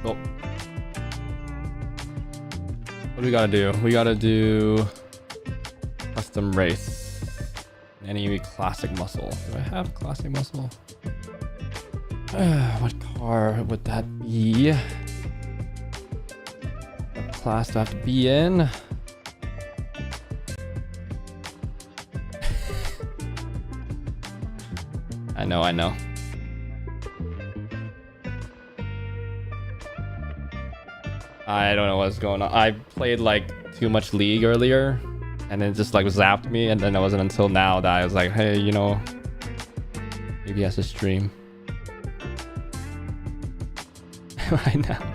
Cool. What do we gotta do? We gotta do custom race. Any classic muscle. Do I have classic muscle? What car would that be? What class do I have to be in? I know. I don't know what's going on. I played like too much League earlier and it just like zapped me, and then it wasn't until now that I was like, hey, you know, maybe I should stream. Right now.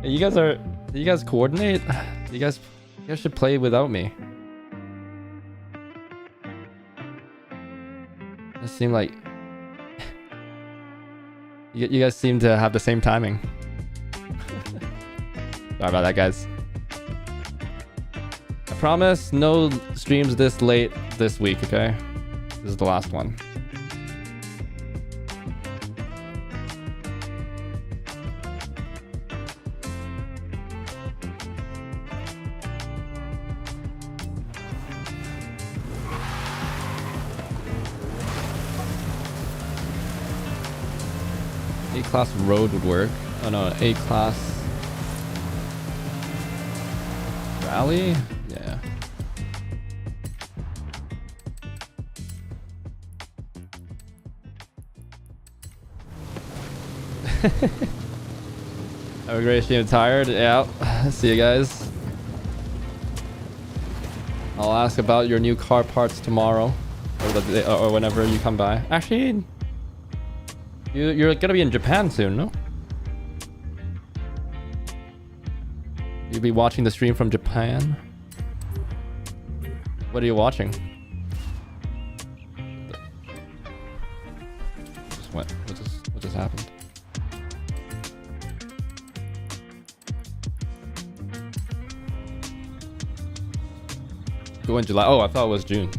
Hey, you guys coordinate? You guys should play without me. It seemed like you guys seem to have the same timing. Sorry about that, guys. I promise no streams this late this week, okay? This is the last one. A-class road would work. Oh no, A-class rally? Yeah. Have a great stream. Tired? Yeah. See you guys. I'll ask about your new car parts tomorrow, or whenever you come by. Actually, you're gonna be in Japan soon, no? You'll be watching the stream from Japan. What are you watching? What just happened? Go in July. Oh, I thought it was June.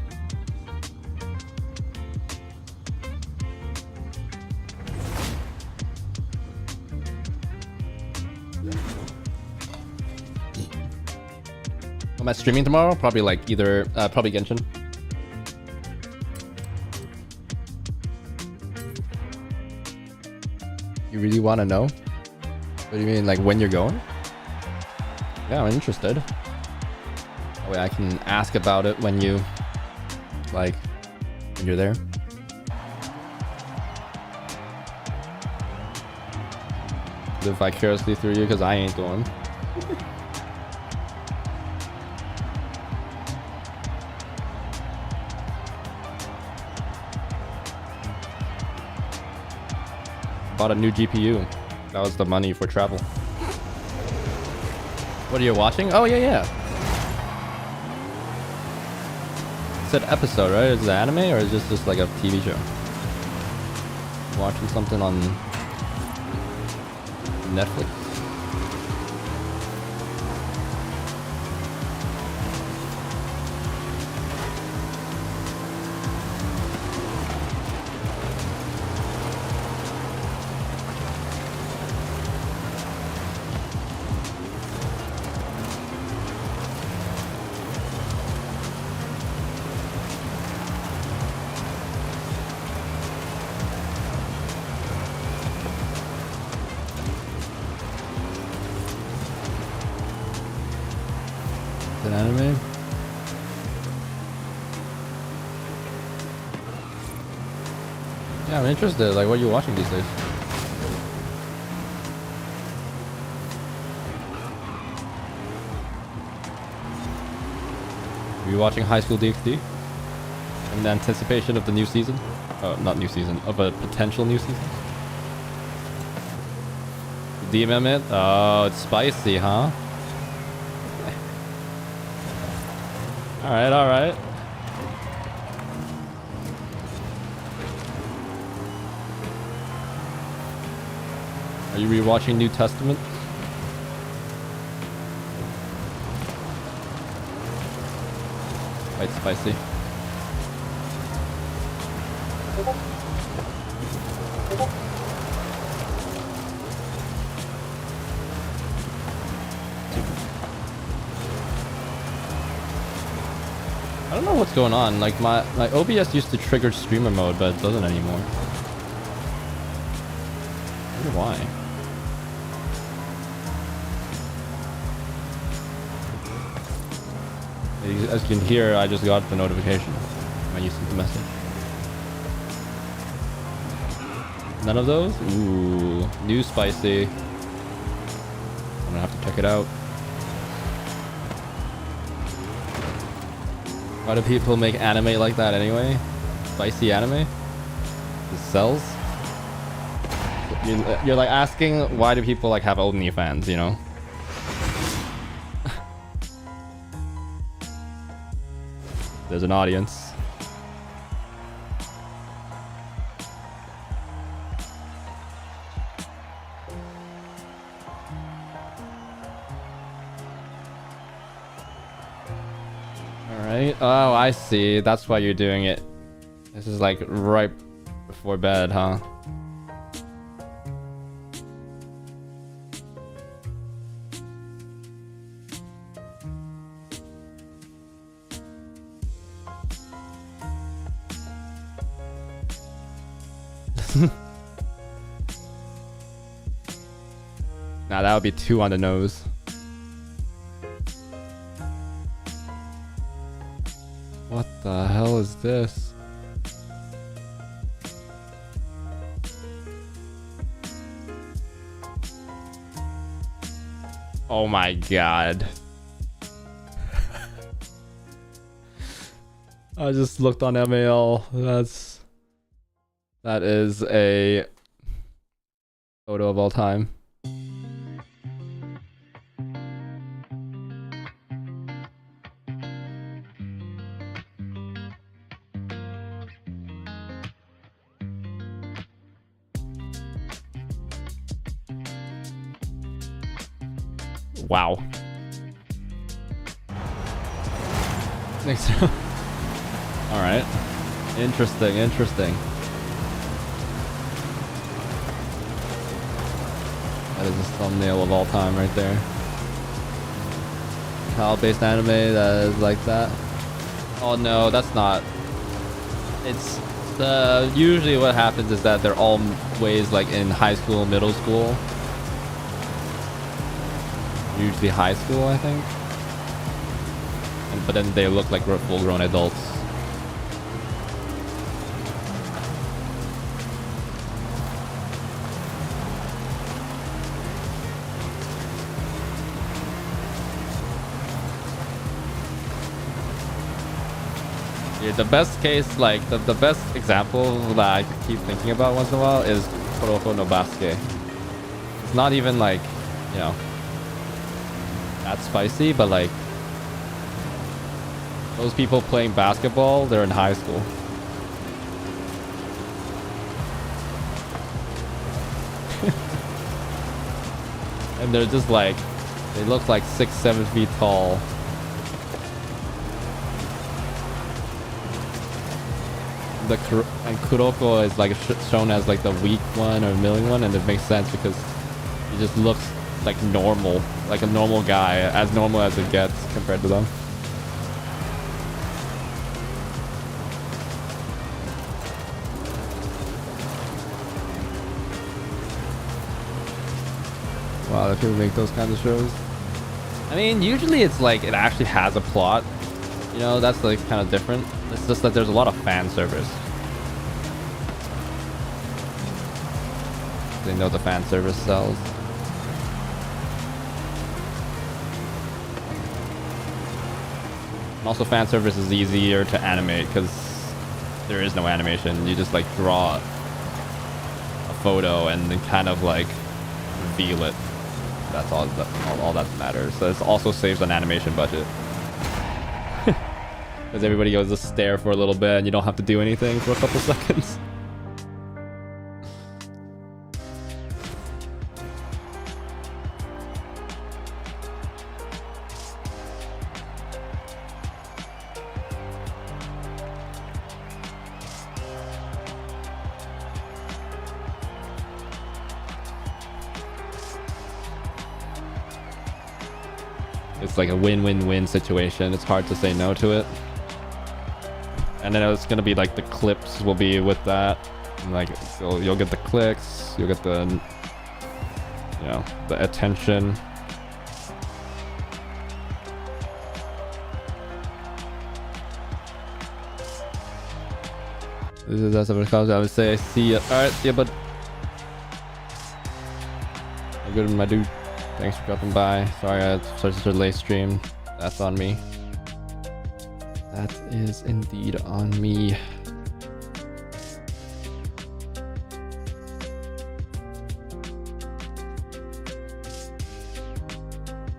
Am I streaming tomorrow? Probably like either probably Genshin. You really want to know? What do you mean, like when you're going? Yeah, I'm interested. That way I can ask about it when you, like, when you're there. Live vicariously through you, because I ain't going. Bought a new GPU. That was the money for travel. What are you watching? Oh yeah. It's an episode, right? Is it anime or is this just like a TV show? Watching something on Netflix. Anime? Yeah, I'm interested. Like, what are you watching these days? Are you watching High School DxD? In anticipation of the new season? Oh, not new season, of a potential new season? DM it? Oh, it's spicy, huh? Alright. Are you rewatching New Testament? Quite spicy. don't know what's going on. Like my OBS used to trigger streamer mode, but it doesn't anymore. I wonder why. As you can hear, I just got the notification when you sent the message. None of those? Ooh, new spicy. I'm gonna have to check it out. Why do people make anime like that anyway? Spicy anime? It sells? You're like asking why do people like have OnlyFans, you know? There's an audience. Alright. Oh, I see. That's why you're doing it. This is like right before bed, huh? Nah, that would be too on the nose. What the hell is this? Oh my god. I just looked on MAL. That is a photo of all time. Wow. Next. All right. Interesting. That is the thumbnail of all time right there. Child-based anime that is like that. Oh no, that's not. It's usually what happens is that they're always like in high school, middle school. Usually high school, I think. But then they look like full-grown adults. Yeah, the best case, like the best example that I keep thinking about once in a while is Kuroko no Basuke. It's not even like, you know, that spicy, but like those people playing basketball, they're in high school. And they're just like, they look like 6-7 feet tall. And Kuroko is like shown as like the weak one or milling one, and it makes sense because he just looks like normal, like a normal guy, as normal as it gets compared to them. Wow, that people make those kinds of shows. I mean, usually it's like it actually has a plot. You know, that's like kind of different. It's just that there's a lot of fan service. They know the fan service sells. And also fan service is easier to animate because there is no animation. You just like draw a photo and then kind of like reveal it. That's all that matters. So it also saves on animation budget. Because everybody goes to stare for a little bit and you don't have to do anything for a couple seconds. It's like a win-win-win situation. It's hard to say no to it. and then it's gonna be like the clips will be with that, and like so you'll get the clicks, you'll get the, you know, the attention. This is that's what I would say. See ya. All right, see ya, bud. Good, my dude. Thanks for dropping by. Sorry, I had such a late stream. That's on me. That is indeed on me.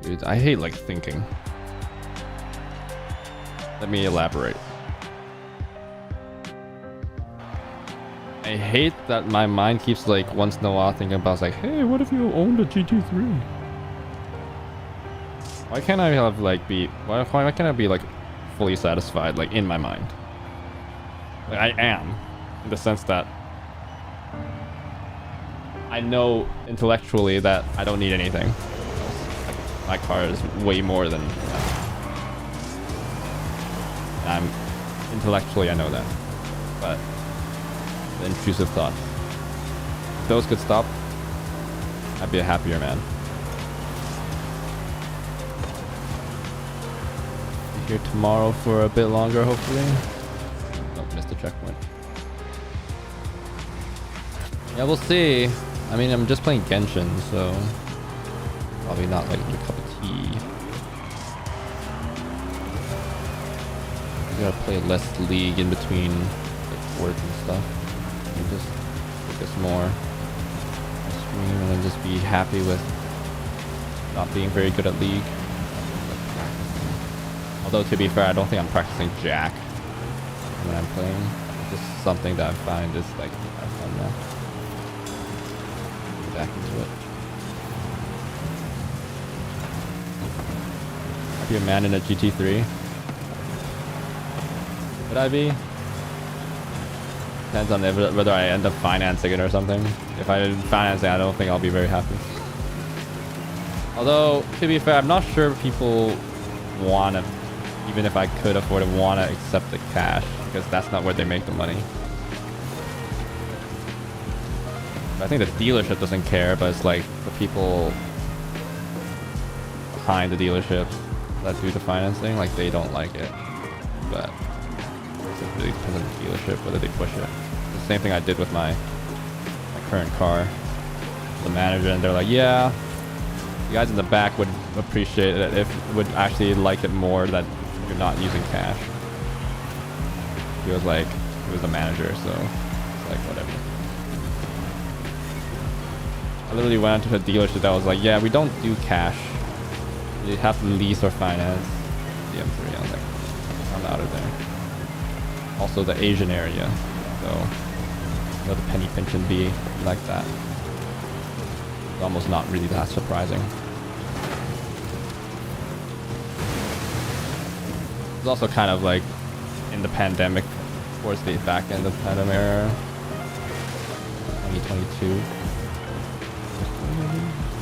Dude, I hate like thinking. Let me elaborate. I hate that my mind keeps like once in a while thinking about like, hey, what if you owned a GT3? Why can't I have like be why can't I be like fully satisfied like in my mind? Like, I am, in the sense that I know intellectually that I don't need anything else. Like, my car is way more than that. I'm intellectually I know that, but the intrusive thoughts, if those could stop, I'd be a happier man. Be here tomorrow for a bit longer, hopefully. Oh, missed the checkpoint. Yeah, we'll see. I mean, I'm just playing Genshin, so probably not like your cup of tea. You gotta play less League in between like work and stuff. And just focus more on stream and then just be happy with not being very good at League. Although to be fair, I don't think I'm practicing jack when I'm playing. It's just something that I find is like I fun now. Get back into it. I'd be a man in a GT3. Would I be? Depends on whether I end up financing it or something. If I didn't finance it, I don't think I'll be very happy. Although, to be fair, I'm not sure people want to, even if I could afford it, want to accept the cash, because that's not where they make the money. I think the dealership doesn't care, but it's like the people behind the dealership that do the financing, like they don't like it. But it really depends on the dealership whether they push it. The same thing I did with my current car. The manager, and they're like, yeah, you guys in the back would appreciate it if would actually like it more that you're not using cash. He was like, he was the manager, so it's like whatever. I literally went to a dealership that was like, yeah, we don't do cash. You have to lease or finance the M3. I was like, I'm out of there. Also the Asian area, so you know, the penny pinch and be like that. It's almost not really that surprising. It's also kind of like in the pandemic, towards the back end of the pandemic era, 2022,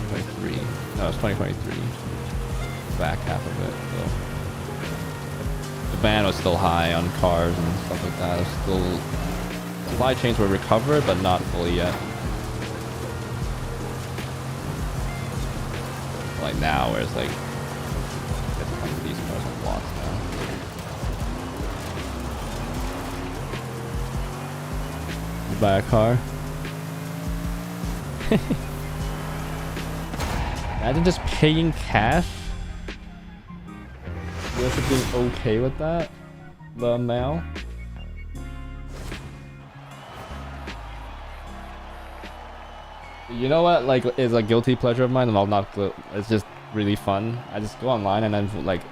2023. No, it's 2023. Back half of it. So the ban was still high on cars and stuff like that. It was still, supply chains were recovered, but not fully yet. Like now, where it's like, get to come to these cars on blocks now. You buy a car. Imagine just paying cash. You guys being okay with that? The amount? You know what, like, is a guilty pleasure of mine, and I'll not, it's just really fun. I just go online and then like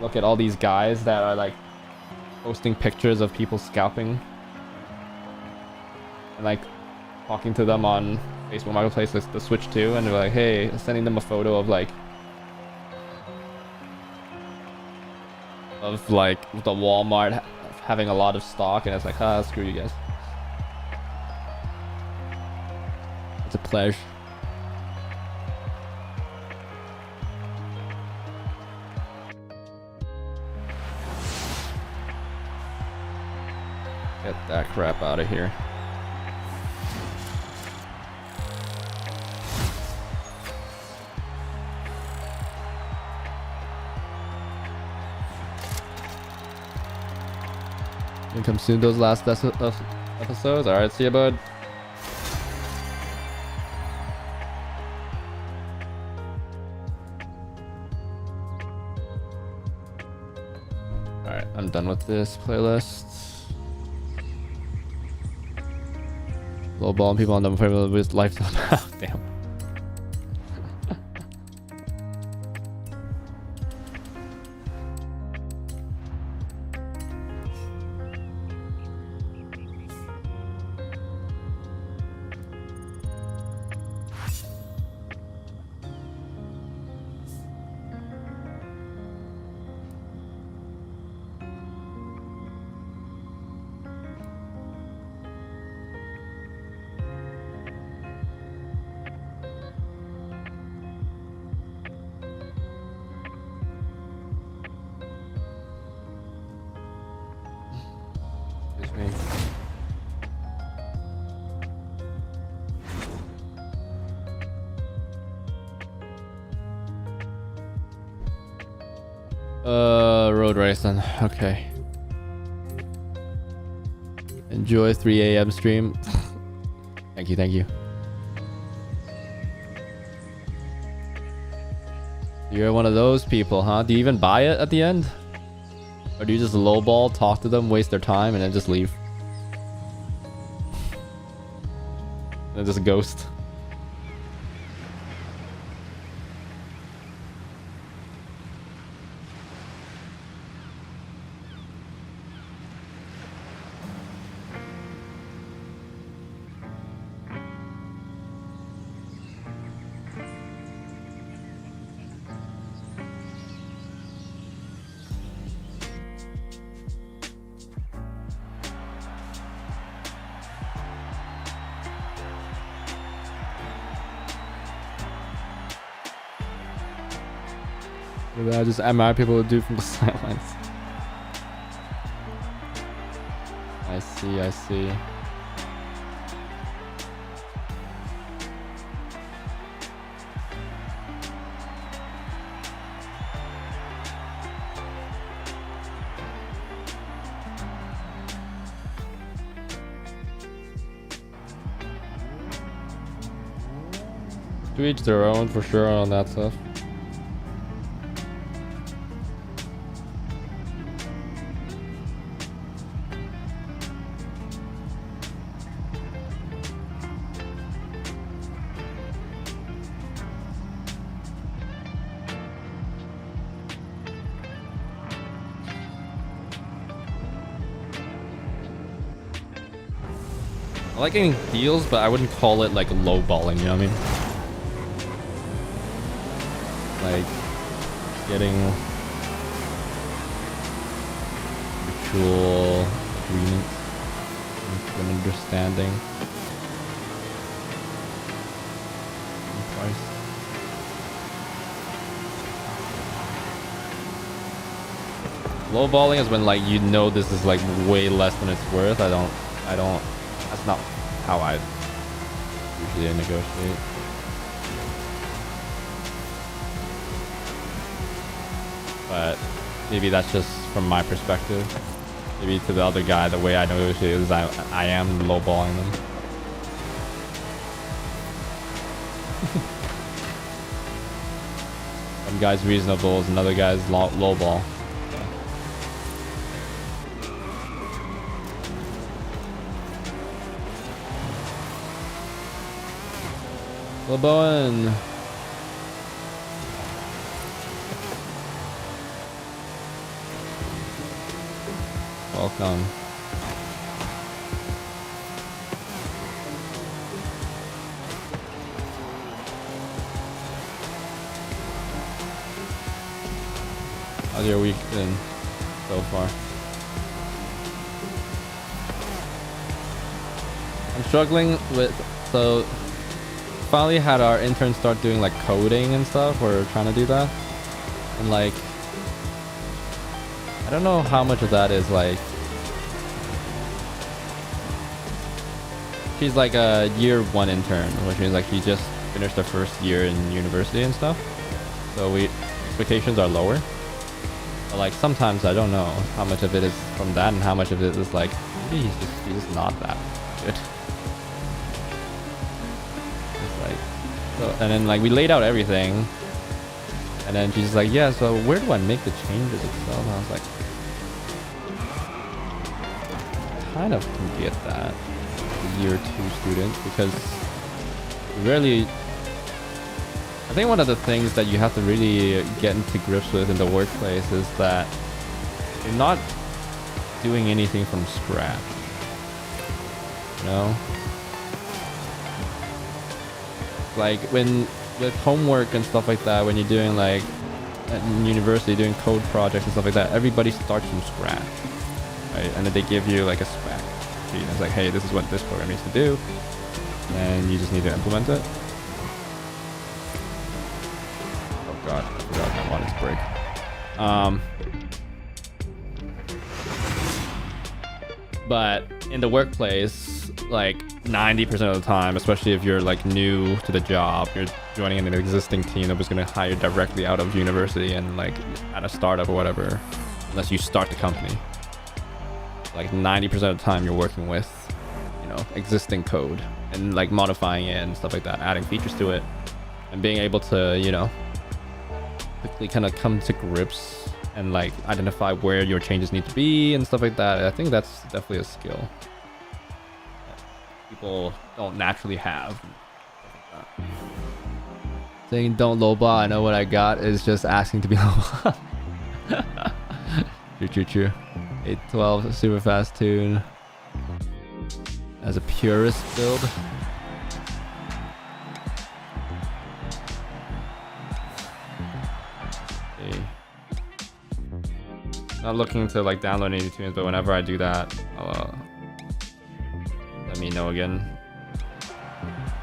look at all these guys that are like posting pictures of people scalping and like talking to them on Facebook Marketplace, the Switch 2, and they're like, hey, sending them a photo of like the Walmart having a lot of stock, and it's like, ah, screw you guys. It's a pleasure. that crap out of here. You can consume those last episodes. Alright, see ya, bud. Alright, I'm done with this playlist. Low ball and people on them with lifestyle. Damn. Road racing. Okay. Enjoy 3 a.m. stream. Thank you, thank you. You're one of those people, huh? Do you even buy it at the end? Or do you just lowball, talk to them, waste their time, and then just leave? And then just ghost. I just admire people who do from the sidelines. I see, I see. To each their own for sure on that stuff. I like getting deals, but I wouldn't call it like low balling, you know what I mean? Like getting mutual agreement, mutual understanding. Price. Low balling is when like you know this is like way less than it's worth. I don't that's not how I usually negotiate. But maybe that's just from my perspective. Maybe to the other guy, the way I negotiate is I am lowballing them. One guy's reasonable, is another guy's lowball. LeBowen. Welcome. How's your week been so far? I'm struggling with, so finally had our interns start doing like coding and stuff. We're trying to do that, and like I don't know how much of that is like She's like a year 1 intern, which means like she just finished her first year in university and stuff. So expectations are lower. But like sometimes I don't know how much of it is from that and how much of it is like maybe he's just not that good. It's like so, and then like we laid out everything, and then she's like, yeah, so where do I make the changes itself? And I was like, kind of can get that year 2 student, because rarely, I think one of the things that you have to really get into grips with in the workplace is that you're not doing anything from scratch, you know? Like with homework and stuff like that, when you're doing like in university doing code projects and stuff like that, everybody starts from scratch, right? And then they give you like a spec. It's like, hey, this is what this program needs to do, and you just need to implement it. Oh god, I forgot I wanted to break. But in the workplace, like 90% of the time, especially if you're like new to the job, you're joining an existing team that was going to hire directly out of university and like at a startup or whatever, unless you start the company. Like 90% of the time you're working with, you know, existing code and like modifying it and stuff like that, adding features to it, and being able to, you know, quickly kind of come to grips and like identify where your changes need to be and stuff like that. I think that's definitely a skill that people don't naturally have. Saying don't lowball, I know what I got, is just asking to be lowball. True. 812 super fast tune as a purist build. Okay. Not looking to like download any tunes, but whenever I do that, I'll let me know again.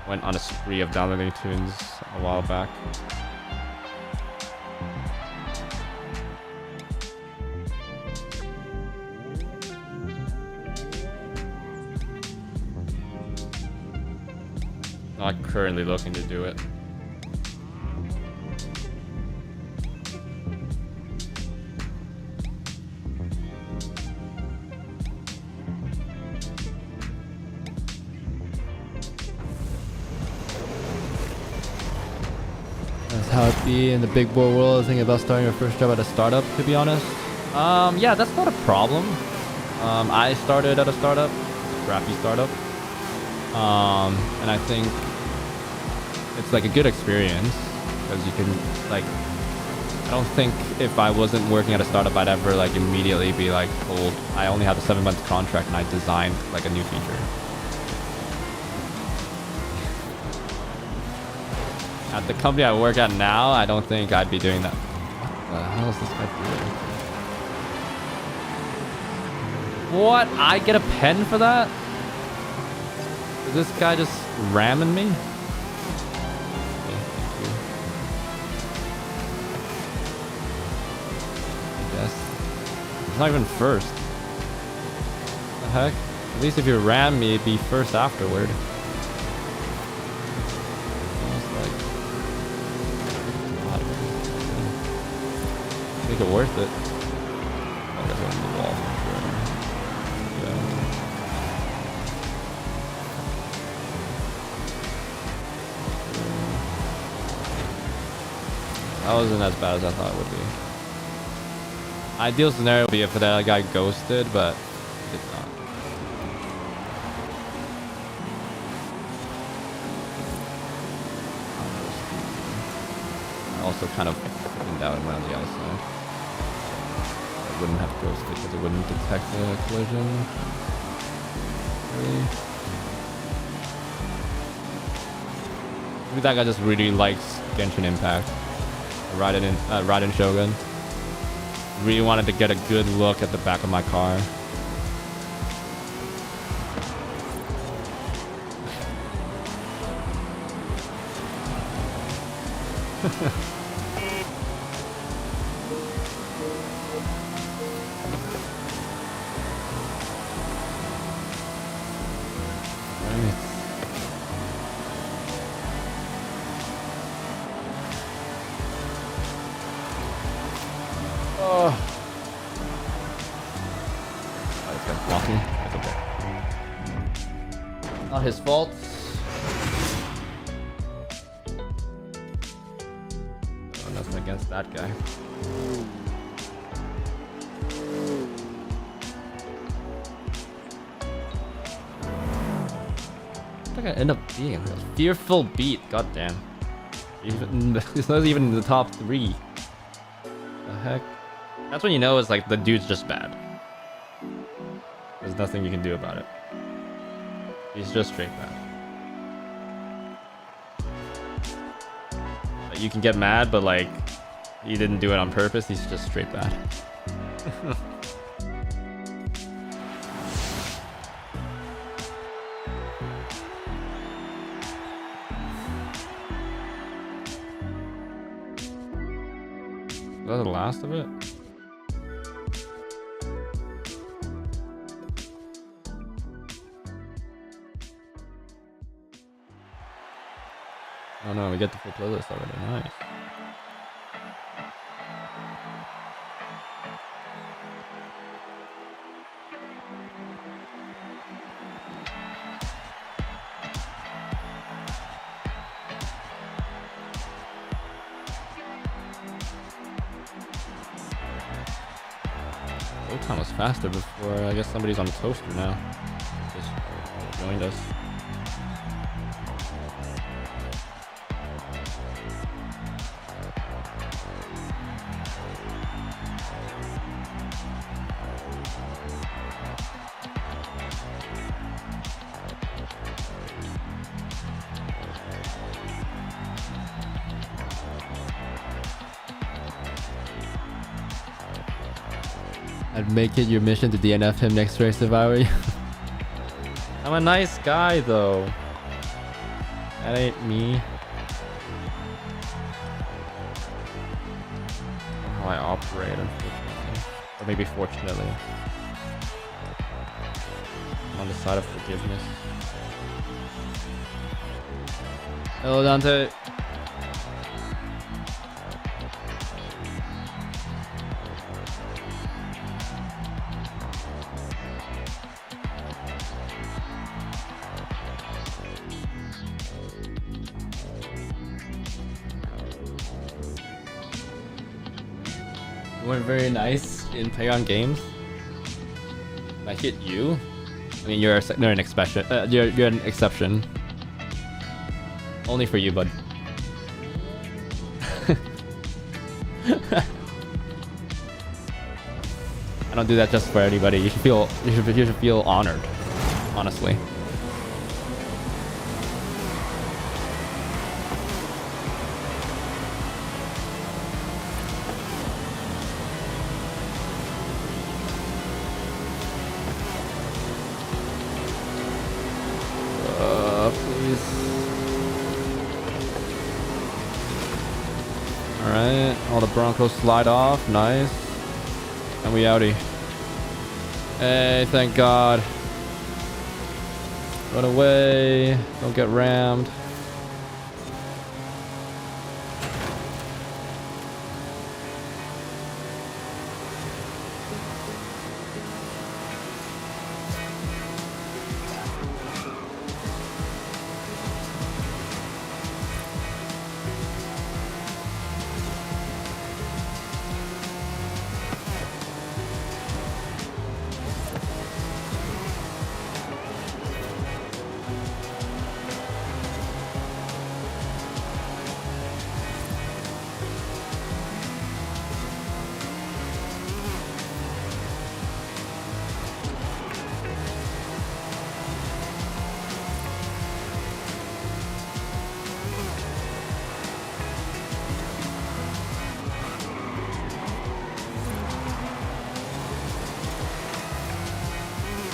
Went on a spree of downloading tunes a while back. Not currently looking to do it. That's how it be in the big boy world. I was thinking about starting your first job at a startup, to be honest. Yeah, that's not a problem. I started at a startup, a crappy startup. And I think it's like a good experience because you can like, I don't think if I wasn't working at a startup I'd ever like immediately be like told I only have a 7-month contract and I designed like a new feature. At the company I work at now, I don't think I'd be doing that. What the hell is this guy doing? What? I get a pen for that? Is this guy just ramming me? Okay, thank you. I guess. It's not even first. What the heck? At least if you ram me, it'd be first afterward. Make it worth it. I guess I'm on the wall for sure. Yeah. That wasn't as bad as I thought it would be. Ideal scenario would be if that guy ghosted, but it did not. I also kind of pinned out and went on the other side. I wouldn't have ghosted because it wouldn't detect a collision. Really? Maybe that guy just really likes Genshin Impact. Raiden Shogun. Really wanted to get a good look at the back of my car. Right. Oh, this guy's blocking. That's okay. Not his fault. Oh, nothing against that guy. What did I end up being? Fearful beat. God damn. It's not even in the top 3. The heck? That's when you know it's like the dude's just bad. There's nothing you can do about it. He's just straight bad. Like, you can get mad, but like he didn't do it on purpose. He's just straight bad. Is that the last of it? Oh no, we get the full playlist already. Nice. Load time was faster before. I guess somebody's on toaster now. Just joined us. I'd make it your mission to DNF him next race if I were you. I'm a nice guy though. That ain't me. How I operate, unfortunately. Or maybe fortunately. I'm on the side of forgiveness. Hello, Dante. You weren't very nice in play on games. I hit you. I mean, you're an exception. You're an exception. Only for you, bud. I don't do that just for anybody. You should feel honored, honestly. Alright, all the Broncos slide off, nice. And we outie. Hey, thank God. Run away, don't get rammed.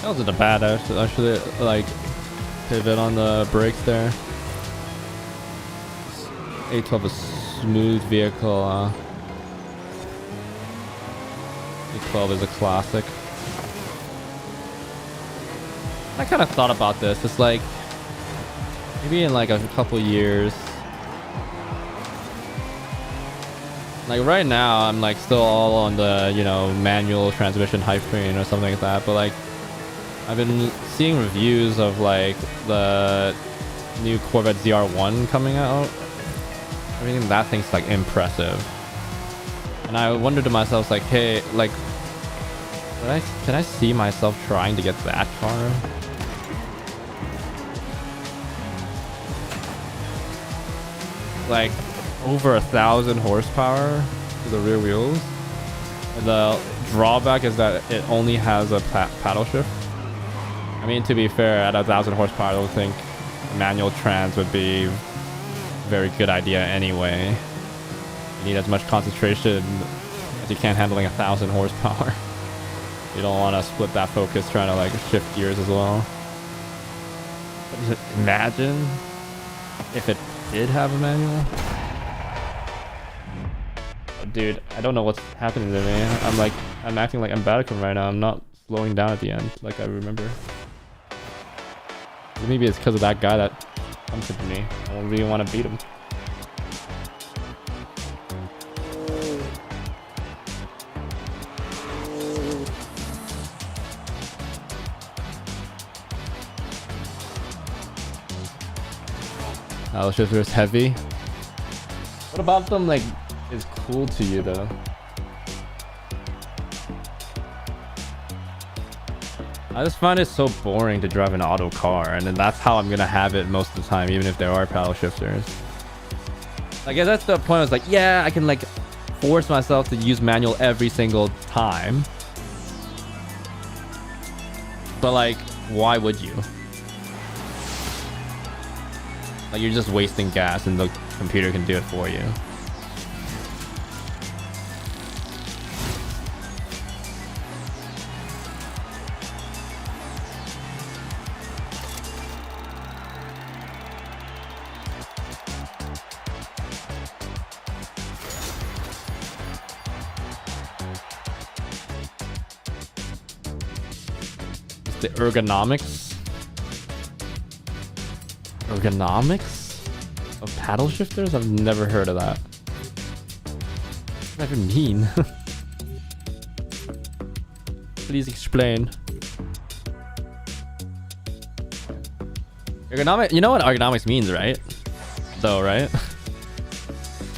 That wasn't a bad actually like pivot on the brakes there. 812 is a smooth vehicle. 812 is a classic. I kind of thought about this. It's like maybe in like a couple years Like right now, I'm like still all on the, you know, manual transmission hype train or something like that. But like, I've been seeing reviews of like the new Corvette ZR1 coming out. I mean, that thing's like impressive. And I wondered to myself, like, hey, like, can I see myself trying to get that car? Like over 1,000 horsepower to the rear wheels. And the drawback is that it only has a paddle shift. I mean, to be fair, at 1,000 horsepower, I don't think manual trans would be a very good idea anyway. You need as much concentration as you can handling 1,000 horsepower. You don't want to split that focus trying to like shift gears as well. But just imagine if it did have a manual. Oh, dude, I don't know what's happening to me. I'm acting like I'm Batacom right now. I'm not slowing down at the end like I remember. Maybe it's because of that guy that punted me. I don't really want to beat him. Paddle shifter is heavy. What about them like is cool to you though? I just find it so boring to drive an auto car, and then that's how I'm gonna have it most of the time, even if there are paddle shifters. Like that's the point. I was like, yeah, I can like force myself to use manual every single time, but like, why would you? Like you're just wasting gas, and the computer can do it for you. The ergonomics of paddle shifters? I've never heard of that. What does that even mean? Please explain. Ergonomic, you know what ergonomics means, right? So, right?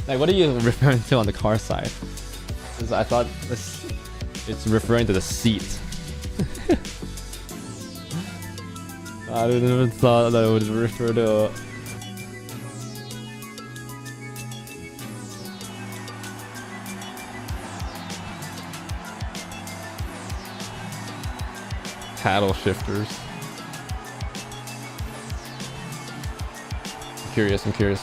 Like, what are you referring to on the car side? Because I thought it's referring to the seat. I didn't even thought that it would refer to paddle shifters. I'm curious.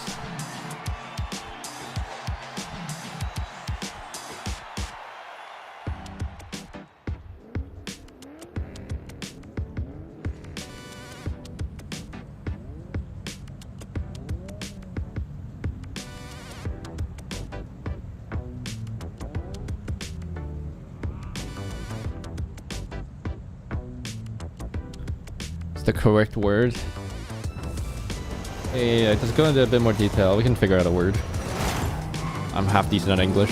The correct word. Hey, let's go into a bit more detail. We can figure out a word. I'm half decent at English.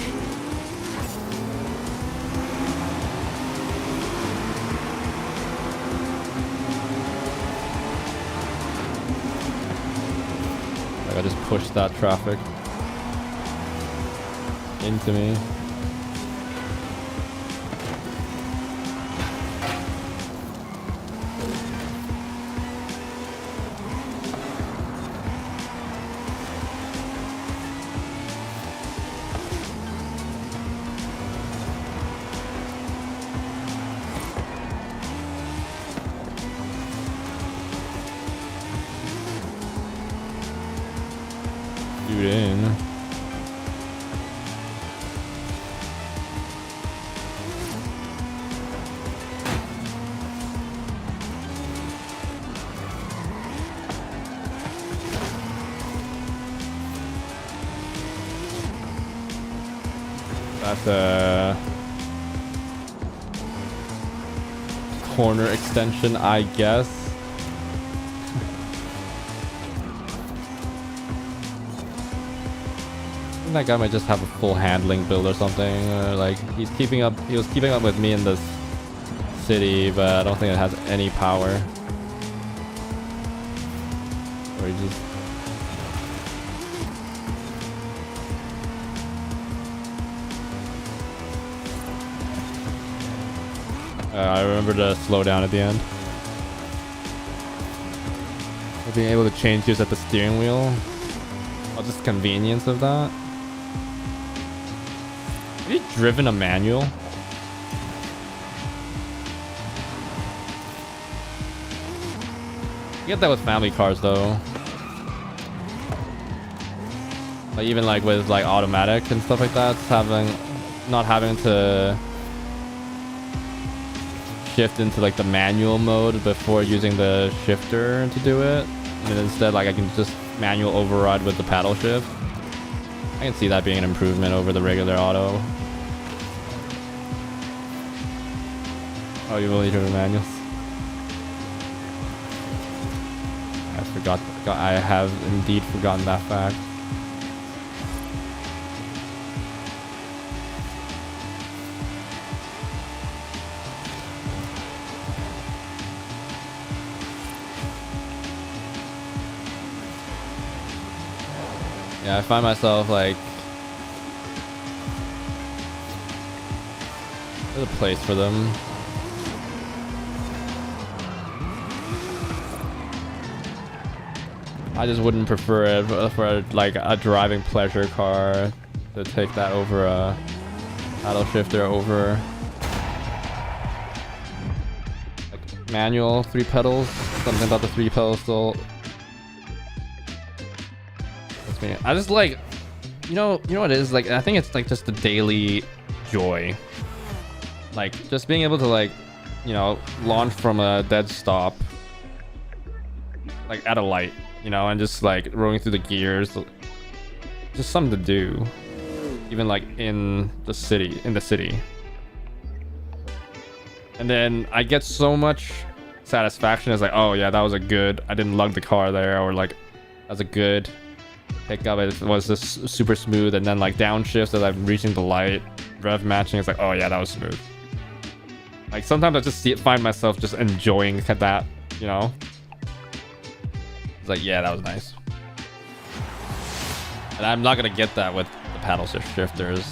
Like I just pushed that traffic into me. In. That's a corner extension, I guess. think that guy might just have a full handling build or something. Like he was keeping up with me in this city, but I don't think it has any power. Or he just... I remember to slow down at the end. Being able to change gears at the steering wheel. Oh, just convenience of that. Have you driven a manual? You get that with family cars though. Like even like with like automatic and stuff like that, not having to shift into like the manual mode before using the shifter to do it. And instead, like I can just manual override with the paddle shift. I can see that being an improvement over the regular auto. Oh, you only driven manuals? I have indeed forgotten that fact. Yeah, I find myself like there's a place for them. I just wouldn't prefer it for like a driving pleasure car to take that over a paddle shifter over like manual 3 pedals. Something about the 3 pedal. I just like, you know what it is, like I think it's like just the daily joy, like just being able to like, you know, launch from a dead stop like at a light, you know, and just like rolling through the gears, just something to do, even like in the city. And then I get so much satisfaction as like, oh yeah, that was a good, I didn't lug the car there, or like that's a good pickup. It was just super smooth, and then like downshifts as I'm reaching the light, rev matching, it's like, oh yeah, that was smooth. Like sometimes I just find myself just enjoying that, you know. It's like, yeah, that was nice. And I'm not gonna get that with the paddle shifters.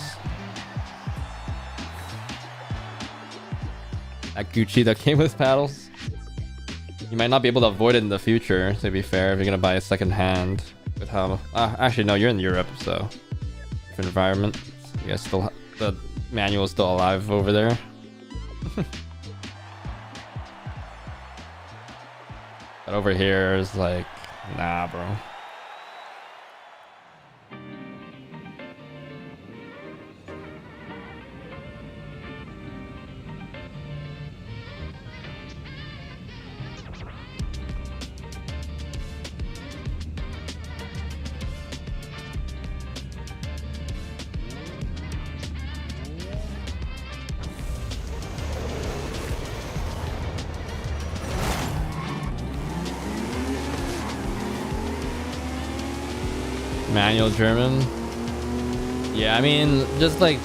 That Gucci that came with paddles, you might not be able to avoid it in the future, to be fair, if you're gonna buy a second hand. With how actually no, you're in Europe, so different environment. You guys still the manual is still alive over there. But over here is like, nah, bro. Manual German. Yeah, I mean, just like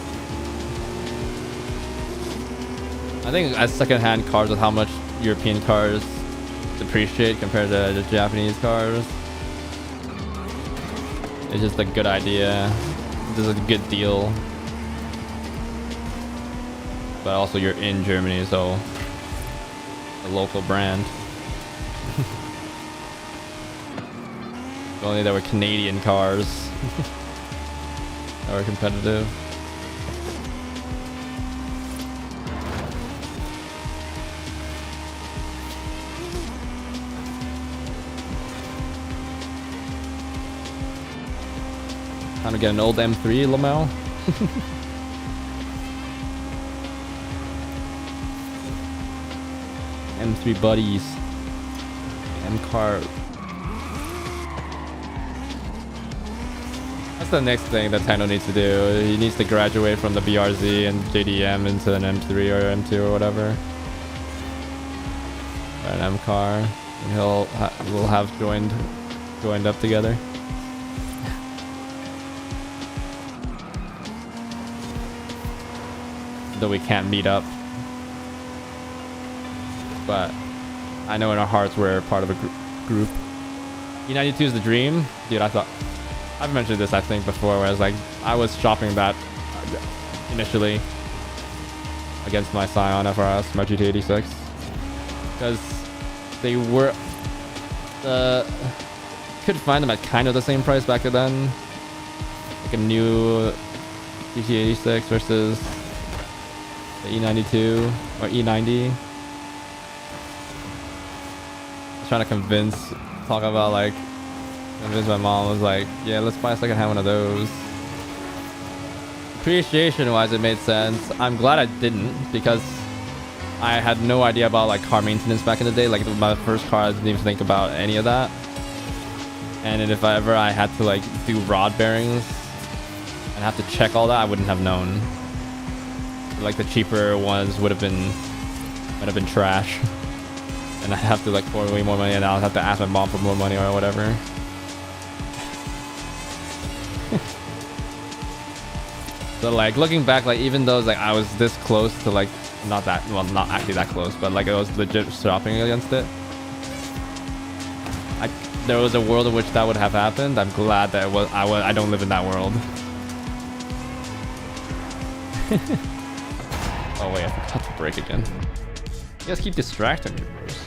I think as second-hand cars with how much European cars depreciate compared to the Japanese cars, it's just a good idea. This is a good deal. But also you're in Germany, so a local brand. If only there were Canadian cars that were competitive. Time to get an old M3, Lamel. M3 buddies. M car. That's the next thing that Tano needs to do. He needs to graduate from the BRZ and JDM into an M3 or M2 or whatever. Or an M car. And we'll have joined up together. though we can't meet up. But I know in our hearts we're part of a group. E92 is the dream. Dude, I've mentioned this I think before, where I was shopping that initially against my Scion FRS, my GT86, because they were could find them at kind of the same price back then, like a new GT86 versus the E92 or E90. I was trying to convince my mom. Was like, yeah, let's buy a secondhand one of those. Appreciation wise, it made sense. I'm glad I didn't, because I had no idea about like car maintenance back in the day. Like my first car, I didn't even think about any of that. And if I had to like do rod bearings and have to check all that, I wouldn't have known. Like the cheaper ones might have been trash, and I'd have to like pour way more money, and I'll have to ask my mom for more money or whatever. So like looking back, like even though like I was this close to like not actually that close, but like I was legit shopping against it. There was a world in which that would have happened. I'm glad that I don't live in that world. Oh wait, I forgot to break again. You guys keep distracting me, bros.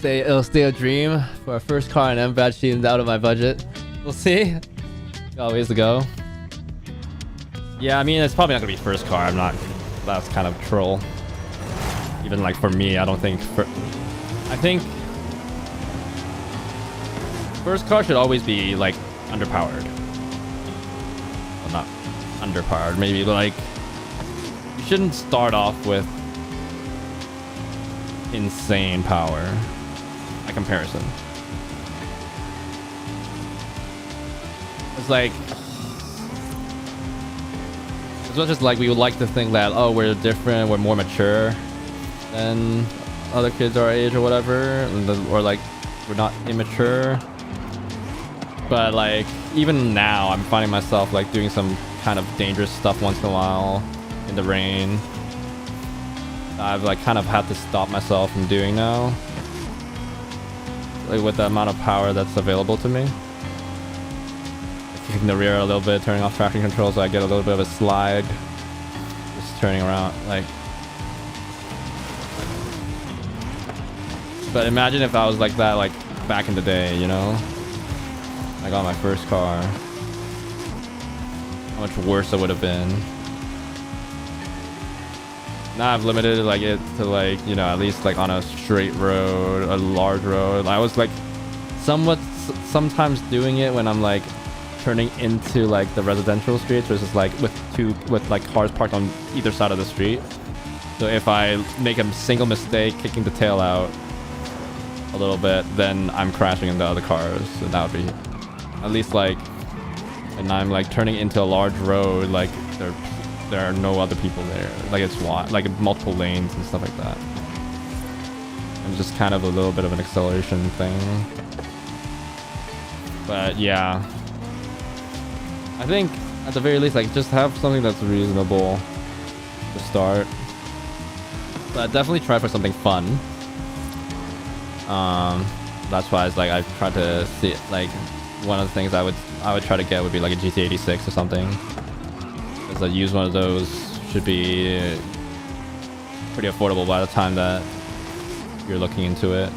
It'll stay a dream for our first car, and M-Badge seems out of my budget. We'll see. Got ways to go. Yeah, I mean, it's probably not gonna be first car. That's kind of troll. Even like for me, I think first car should always be like underpowered. Well, not underpowered, maybe like you shouldn't start off with insane power by comparison. It's like, as much as like we would like to think that, oh, we're different, we're more mature than other kids our age or whatever, or like we're not immature, but like even now I'm finding myself like doing some kind of dangerous stuff once in a while in the rain. I've like kind of had to stop myself from doing now, like with the amount of power that's available to me. Kicking the rear a little bit, turning off traction control so I get a little bit of a slide, just turning around like. But imagine if I was like that like back in the day, you know, I got my first car, how much worse it would have been. Now I've limited like it to like, you know, at least like on a straight road, a large road. I was like sometimes doing it when I'm like turning into like the residential streets versus like with like cars parked on either side of the street. So if I make a single mistake kicking the tail out a little bit, then I'm crashing into other cars. So that would be at least like, and I'm like turning into a large road, like there are no other people there, like it's wide, like multiple lanes and stuff like that, and just kind of a little bit of an acceleration thing. But yeah, I think at the very least, like just have something that's reasonable to start. But definitely try for something fun. That's why it's like I tried to see like one of the things I would try to get would be like a GT 86 or something. Because I use one of those should be pretty affordable by the time that you're looking into it.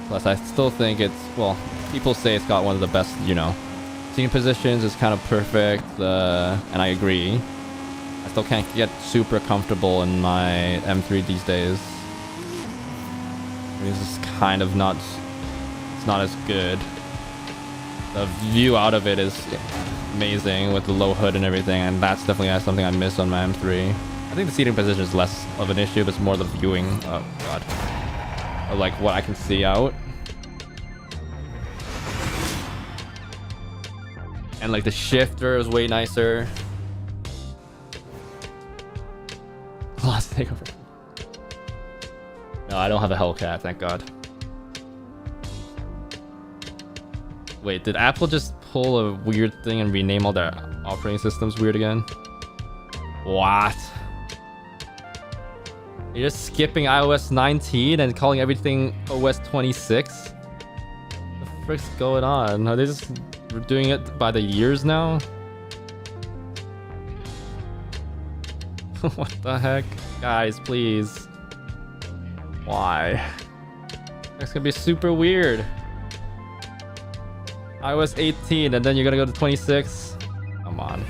Plus, I still think it's, well, people say it's got one of the best, you know, seating positions. It's kind of perfect, and I agree. I still can't get super comfortable in my M3 these days. It's just kind of not, it's not as good. The view out of it is amazing with the low hood and everything, and that's definitely something I miss on my M3. I think the seating position is less of an issue, but it's more the viewing. Oh god. Of like what I can see out. And like the shifter is way nicer. Last takeover. No, I don't have a Hellcat, thank god. Wait, did Apple just pull a weird thing and rename all their operating systems weird again? What? You're just skipping iOS 19 and calling everything OS 26? What the frick's going on? Are they just doing it by the years now? What the heck? Guys, please. Why? It's gonna be super weird. iOS 18 and then you're gonna go to 26? Come on.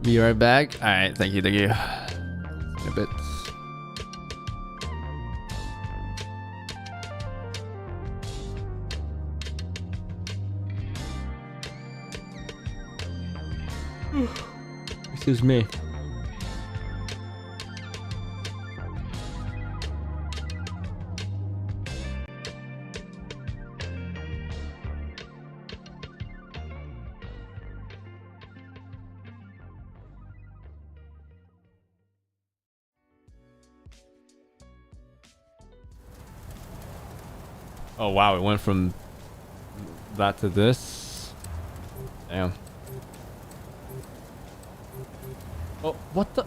Be right back. All right, thank you, thank you. In a bit. Excuse me. Oh wow, it went from that to this. Damn. Oh, what the?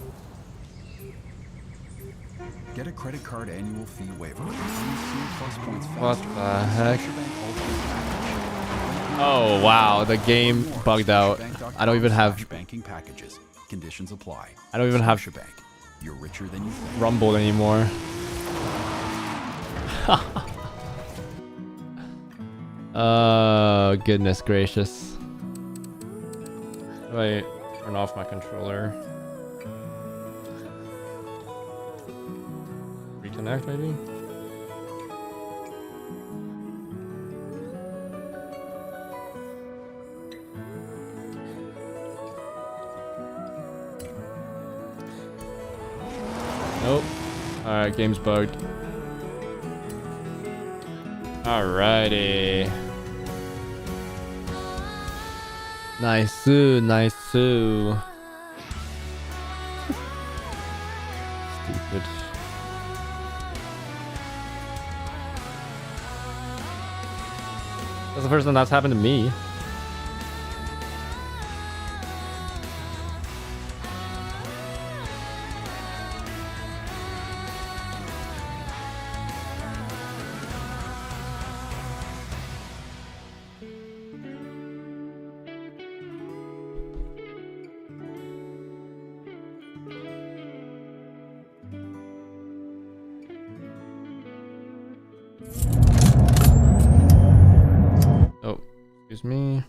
Get a credit card annual fee waiver. What the heck? Oh wow, the game bugged out. I don't even have banking packages. Conditions apply. I don't even have Bank. You're richer than you think. Rumble anymore. Oh, goodness gracious. Wait, turn off my controller. Reconnect, maybe? Nope. Alright, game's bugged. Alrighty. Nice, nice. Stupid. That's the first time that's happened to me. Excuse me.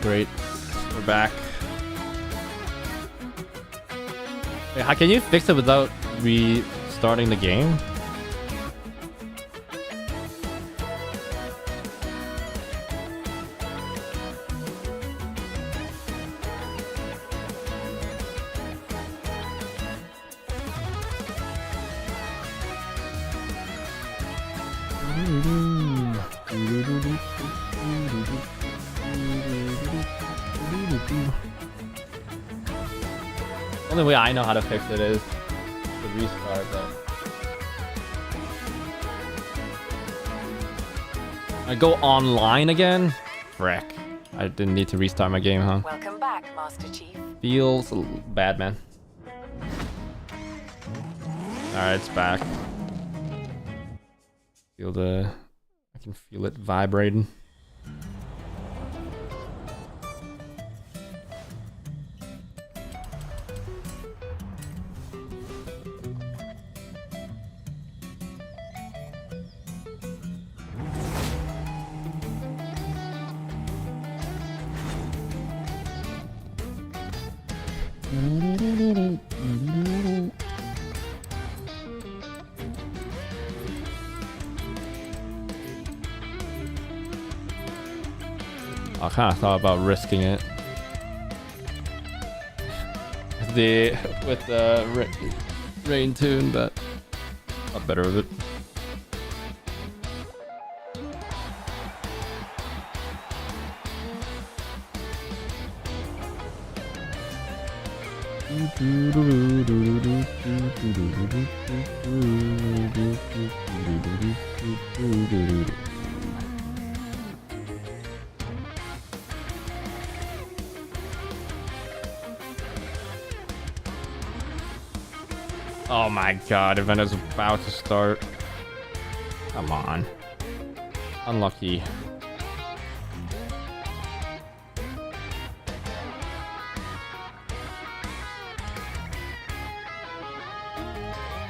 Great. We're back. Wait, how can you fix it without restarting the game? Only way I know how to fix it is to restart, but I go online again? Frick. I didn't need to restart my game, huh? Welcome back, Master Chief. Feels bad, man. Alright, it's back. I can feel it vibrating. I kind of thought about risking it. With the rain tune, but not better with it. Oh my god, event is about to start. Come on. Unlucky.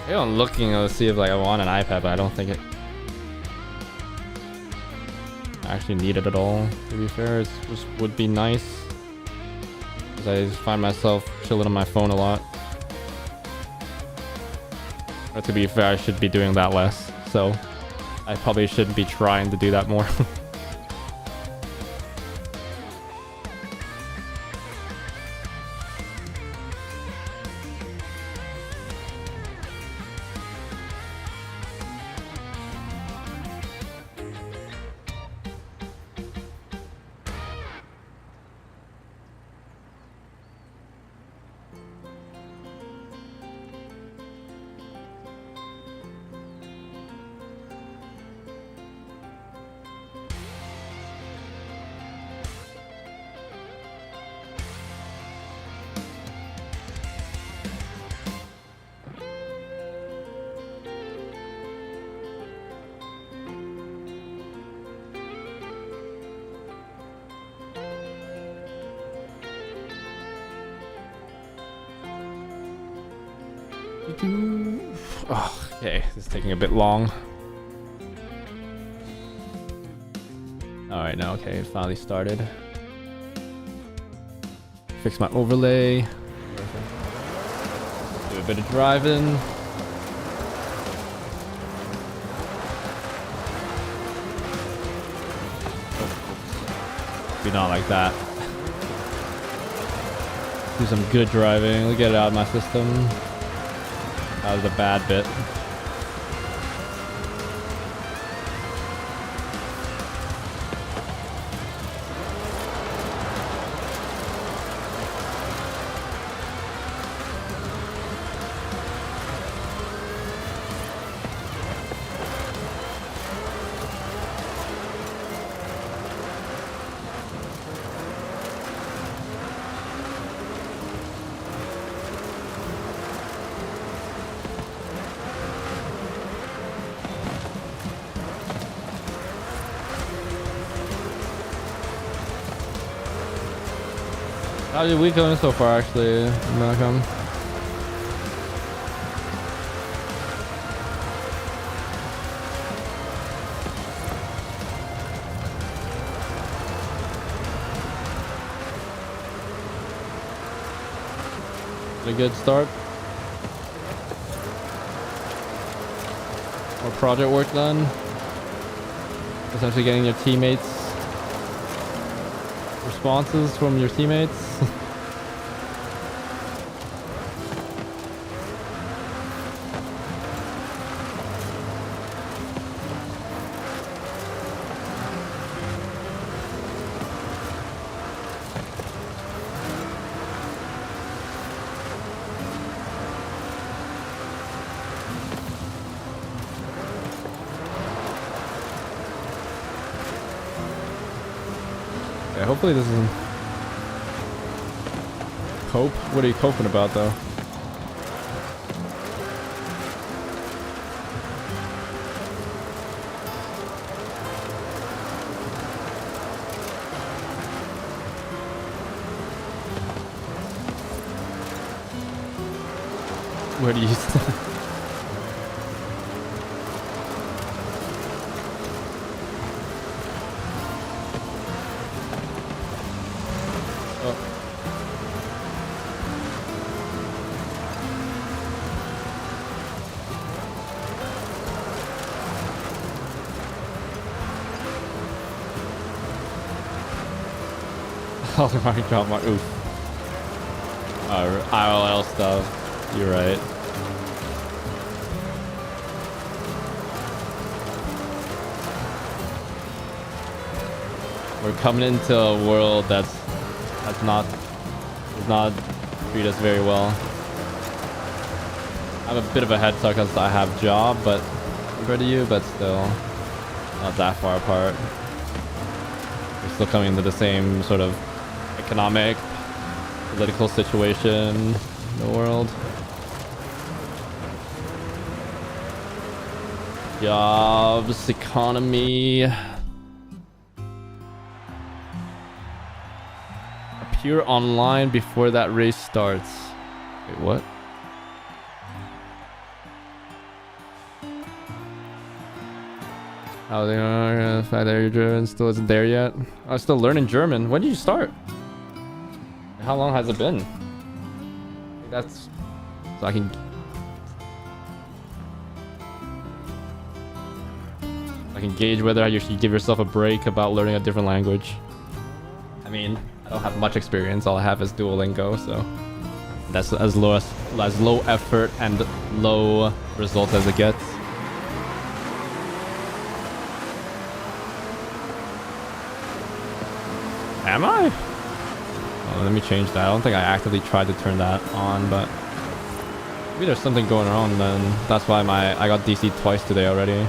I'm looking to see if like I want an iPad, but I don't think it actually need it at all. To be fair, it just would be nice, because I just find myself chilling on my phone a lot. But to be fair, I should be doing that less, so I probably shouldn't be trying to do that more. Oh, okay, this is taking a bit long. Alright, now okay, it finally started. Fix my overlay. Do a bit of driving. Be not like that. Do some good driving. Let's get it out of my system. That was a bad bit. How's your week going so far, actually, Malcolm? A good start. More project work done. Essentially getting your teammates responses from your teammates. Yeah, hopefully this isn't cope. What are you coping about though? Where do you start? Oh my god, my oof. IRL stuff. You're right. We're coming into a world that's not does not treat us very well. I have a bit of a head start because I have job, but compared to you, but still not that far apart. We're still coming into the same sort of economic, political situation in the world. Jobs, economy. Appear online before that race starts. Wait, what? How they are, the fact that you're German still isn't there yet. I'm still learning German. When did you start? How long has it been? That's so I can gauge whether you should give yourself a break about learning a different language. I mean, I don't have much experience. All I have is Duolingo, so that's as low effort and low result as it gets. Am I? Oh, let me change that. I don't think I actively tried to turn that on, but maybe there's something going on then. That's why I got DC twice today already.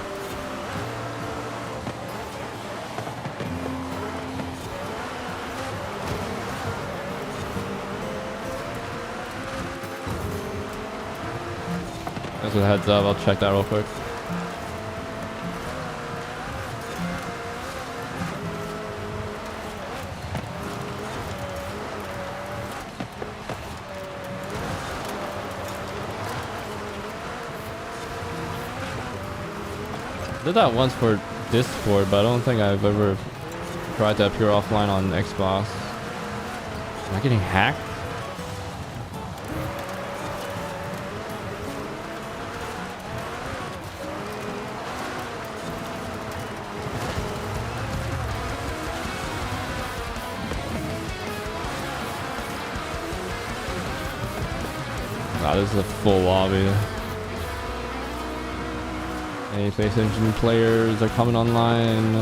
Just a heads up, I'll check that real quick. Did that once for Discord, but I don't think I've ever tried to appear offline on Xbox. Am I getting hacked? Wow, this is a full lobby. Any PlayStation players are coming online.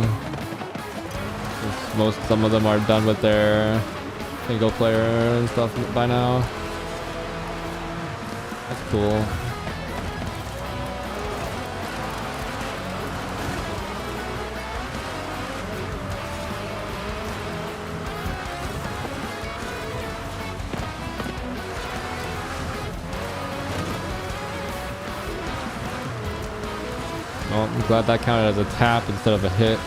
Some of them are done with their single player and stuff by now. That's cool. Well, I'm glad that counted as a tap instead of a hit.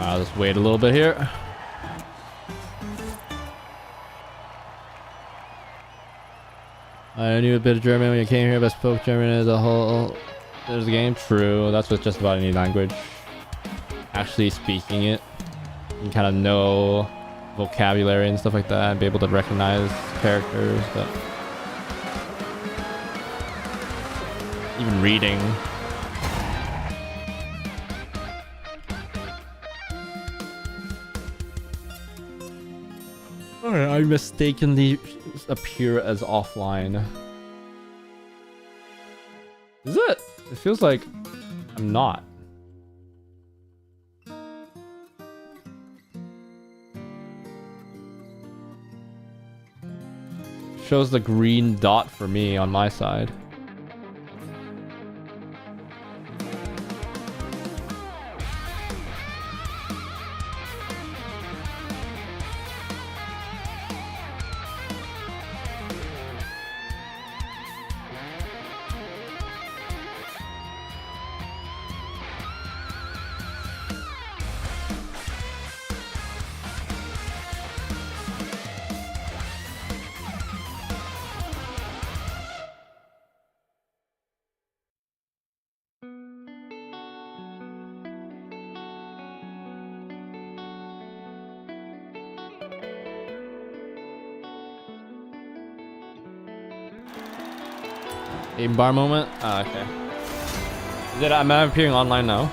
I'll just wait a little bit here. I knew a bit of German when you came here, but spoke German as a whole. There's a game. True. That's with just about any language. Actually speaking it, you can kind of know vocabulary and stuff like that, and be able to recognize characters. But even reading. Alright, I mistakenly appear as offline. Is it? It feels like I'm not. Shows the green dot for me on my side. Game bar moment? Ah, okay. Is it? Am I appearing online now?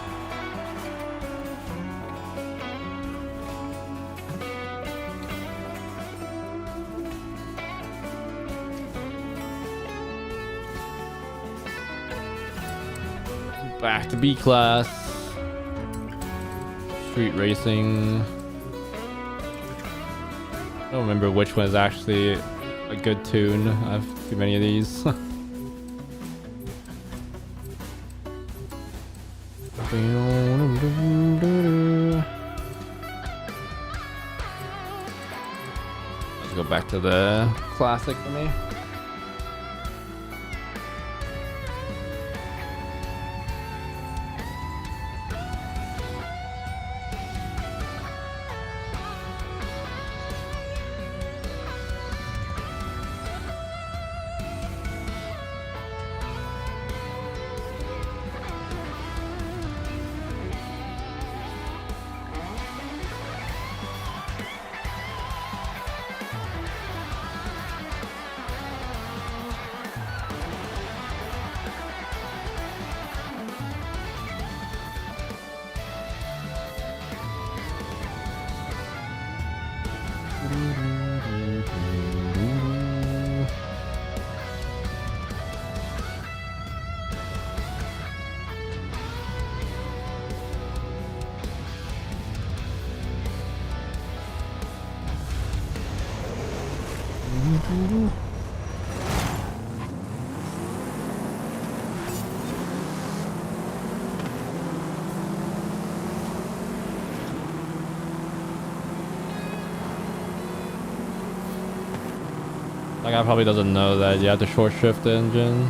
Back to B class. Street racing. I don't remember which one is actually a good tune. I have too many of these. Let's go back to the classic for me. That guy probably doesn't know that you have to short shift the engine.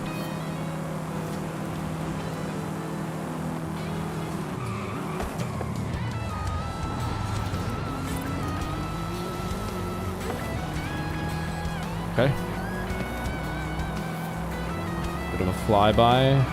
Okay. Bit of a flyby.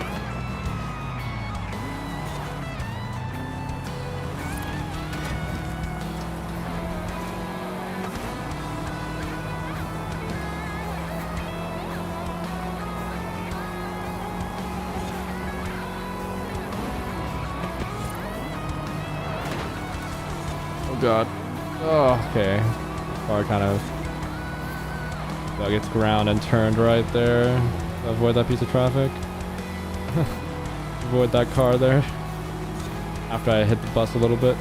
Oh god. Oh, okay. Car kind of dug its ground and turned right there. Avoid that piece of traffic. Avoid that car there. After I hit the bus a little bit.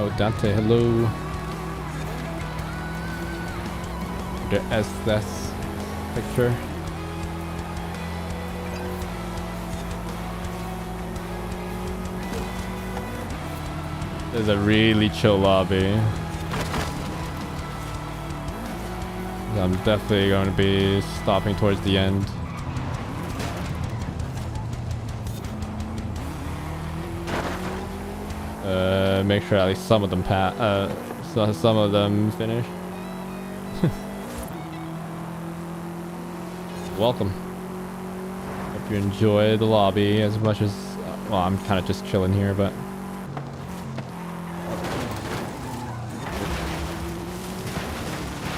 Oh, Dante, hello. The SS picture. This is a really chill lobby. I'm definitely going to be stopping towards the end. Make sure at least some of them some of them finish. Welcome. Hope you enjoy the lobby as much as... well, I'm kind of just chilling here, but...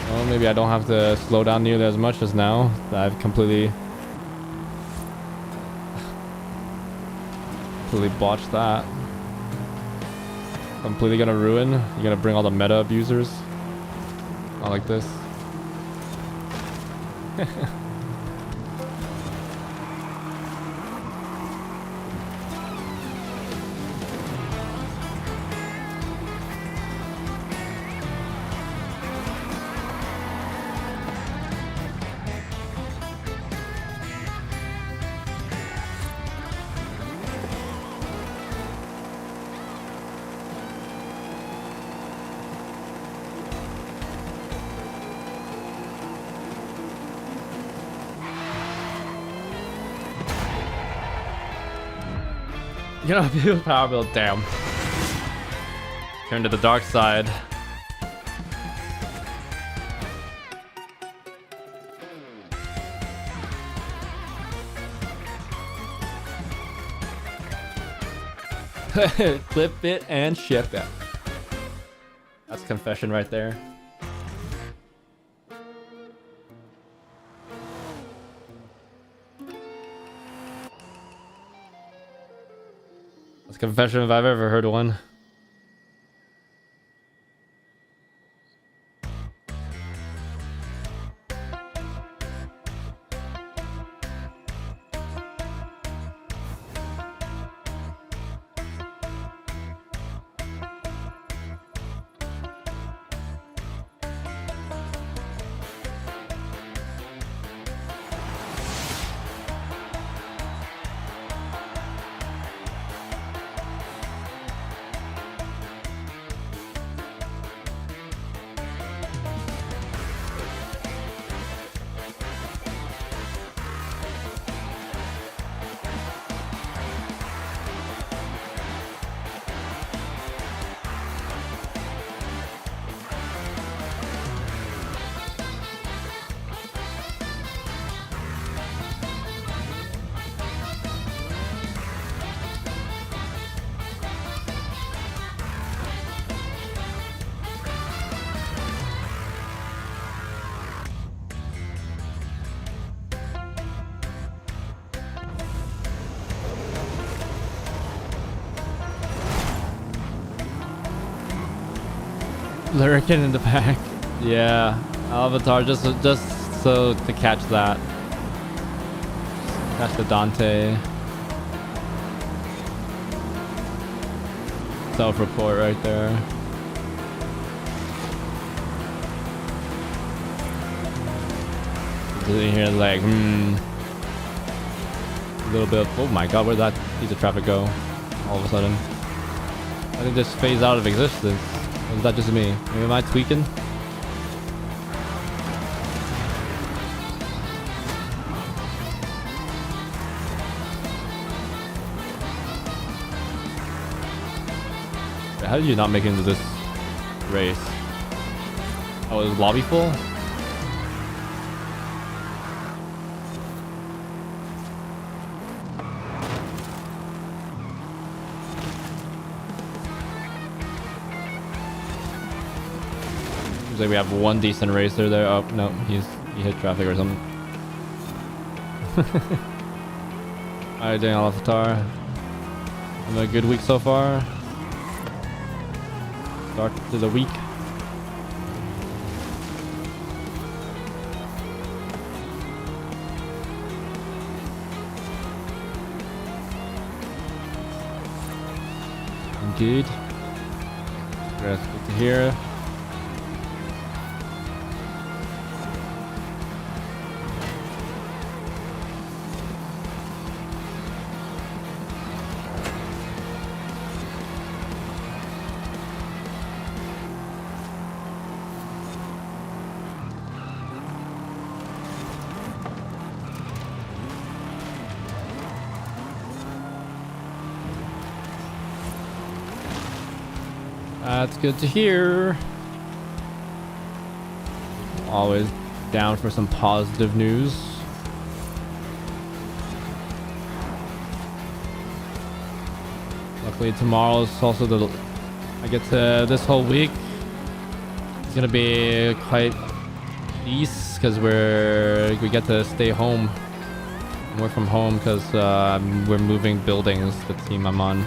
well, maybe I don't have to slow down nearly as much as now. I've completely botched that. Completely gonna ruin. You're gonna bring all the meta abusers. Not like this. You know, abuse power build, damn. Turn to the dark side. Clip it and ship it. That's confession right there. That's confession if I've ever heard one. Lurking in the back. Yeah, Avatar just so to catch that. Catch the Dante. Self-report right there. Sitting here like, a little bit of, oh my god, where'd that piece of traffic go? All of a sudden. I think just phased out of existence. Or is that just me? Maybe am I tweaking? How did you not make it into this race? Oh, is lobby full? Seems like we have one decent racer there. Oh no, he hit traffic or something. Alright, Daniel Avatar. Having a good week so far. Start to the week. good. That's good to hear. That's good to hear. Always down for some positive news. Luckily tomorrow's also I get to this whole week. It's gonna be quite nice because we get to stay home and work from home because we're moving buildings, the team I'm on.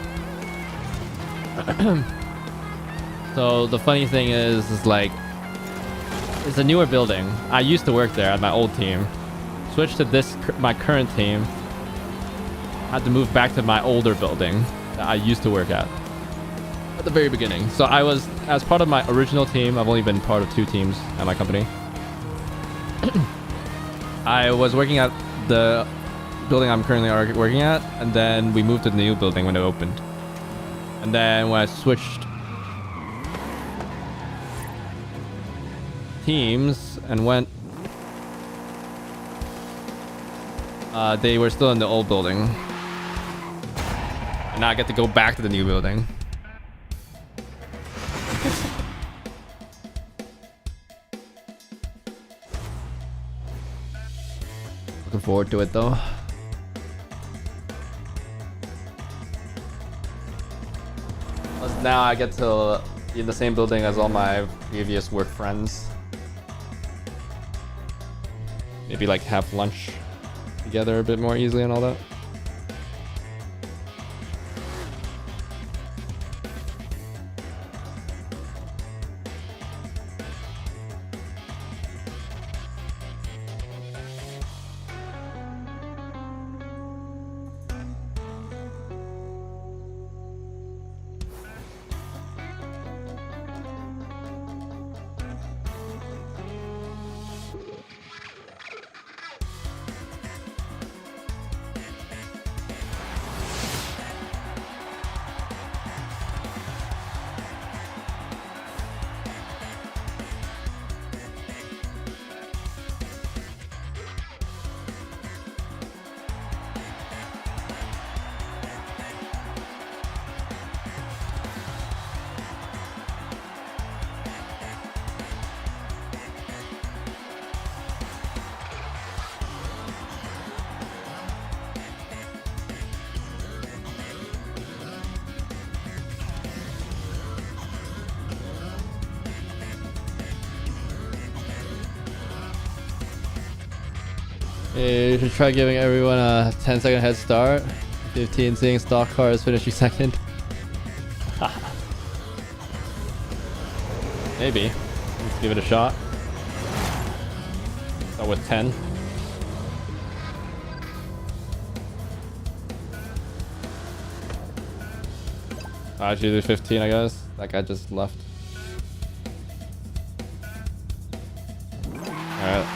So the funny thing is like, it's a newer building. I used to work there at my old team. Switched to my current team. Had to move back to my older building that I used to work at the very beginning. So I was, as part of my original team, I've only been part of 2 teams at my company. I was working at the building I'm currently working at, and then we moved to the new building when it opened. And then when I switched teams and went, they were still in the old building, and now I get to go back to the new building. Looking forward to it though. Plus now I get to be in the same building as all my previous work friends. Maybe like have lunch together a bit more easily and all that. You should try giving everyone a 10-second head start. 15 seeing stock cars finishing second. Maybe. Let's give it a shot. Start with 10. Actually do 15, I guess. That guy just left. Alright.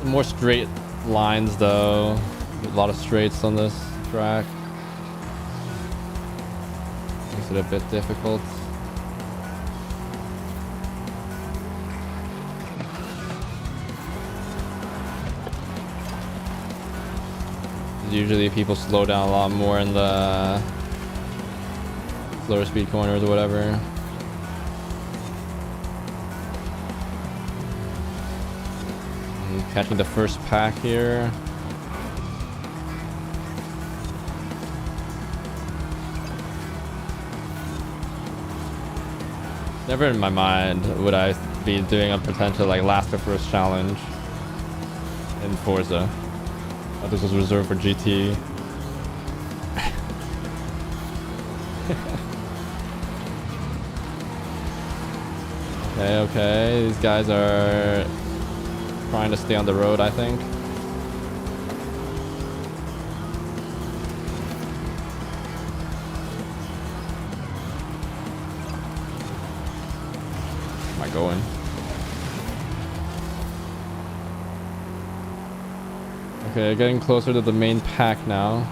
More straight lines though. A lot of straights on this track. Makes it a bit difficult. Usually people slow down a lot more in the slower speed corners or whatever. Catching the first pack here. Never in my mind would I be doing a potential like last to first challenge in Forza. I thought this was reserved for GT. Okay, these guys are trying to stay on the road, I think. I going? Okay, getting closer to the main pack now.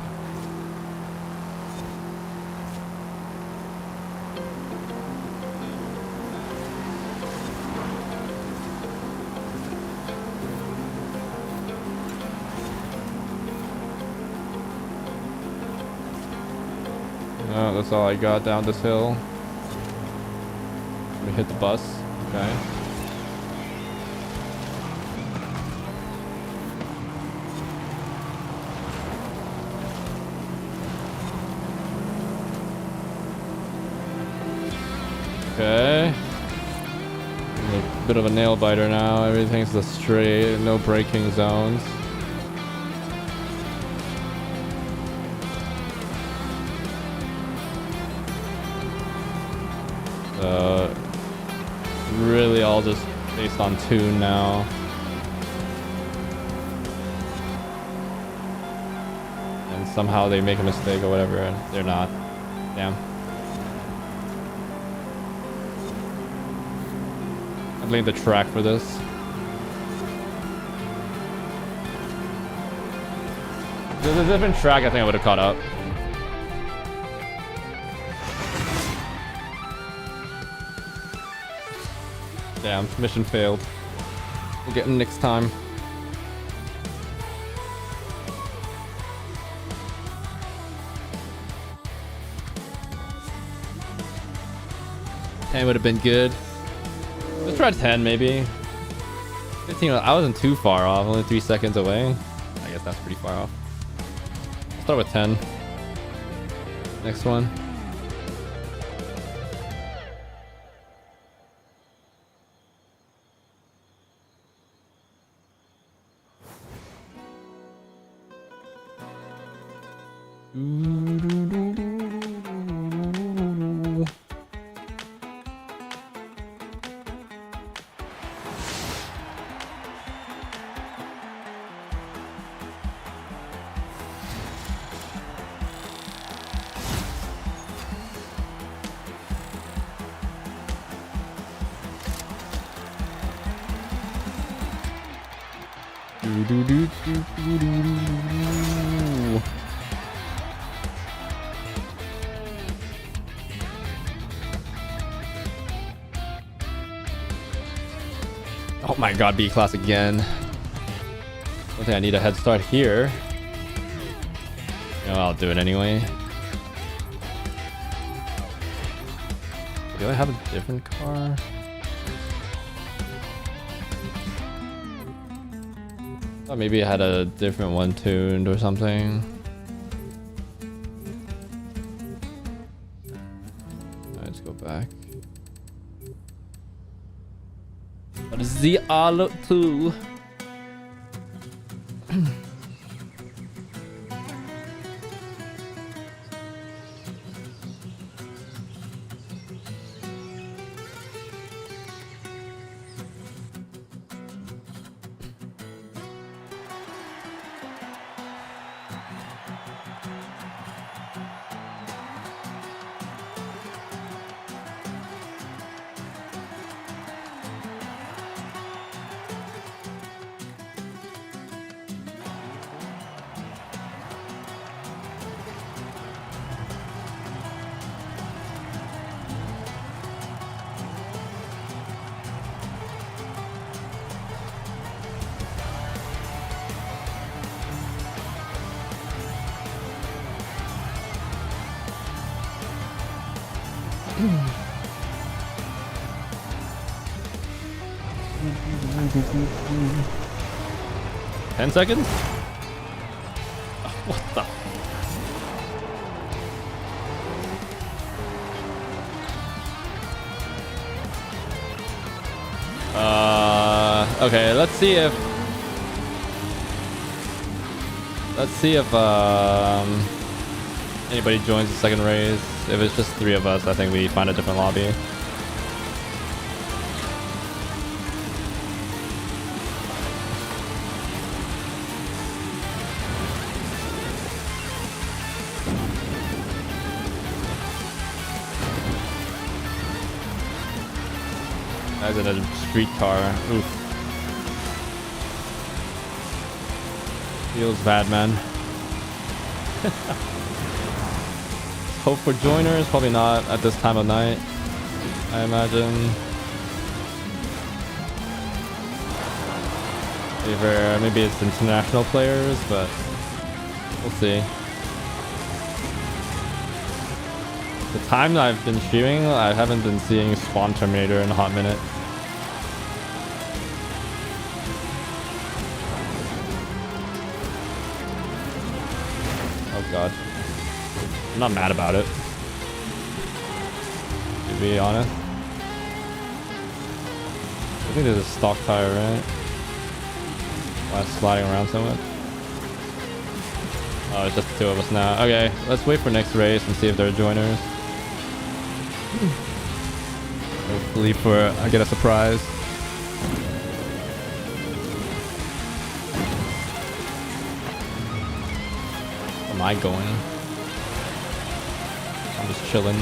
No, that's all I got down this hill. Let me hit the bus. Okay. Okay. A bit of a nail biter now. Everything's the straight, no braking zones. Really all just based on tune now. And somehow they make a mistake or whatever, and they're not. Damn. I blame the track for this. If there's a different track, I think I would have caught up. Damn, mission failed. We'll get him next time. It would have been good. Let's try 10 maybe. 15, I wasn't too far off, only 3 seconds away. I guess that's pretty far off. I'll start with 10. Next one. Oh my god, B class again. I don't think I need a head start here. You know, I'll do it anyway. Do I have a different car? Thought maybe I had a different one tuned or something. Alright, let's go back. What is the R2? Ten seconds? Oh, what the? Okay, let's see if anybody joins the second race. If it's just 3 of us, I think we find a different lobby. As in a streetcar. Oof. Feels bad, man. Hope for joiners? Probably not at this time of night, I imagine. Maybe it's international players, but we'll see. The time that I've been streaming, I haven't been seeing Spawn Terminator in a hot minute. Oh god. I'm not mad about it, to be honest. I think there's a stock tire, right? Why it's sliding around so much? Oh, it's just the two of us now. Okay, let's wait for next race and see if there are joiners. Hopefully I get a surprise. Where am I going? I'm just chilling.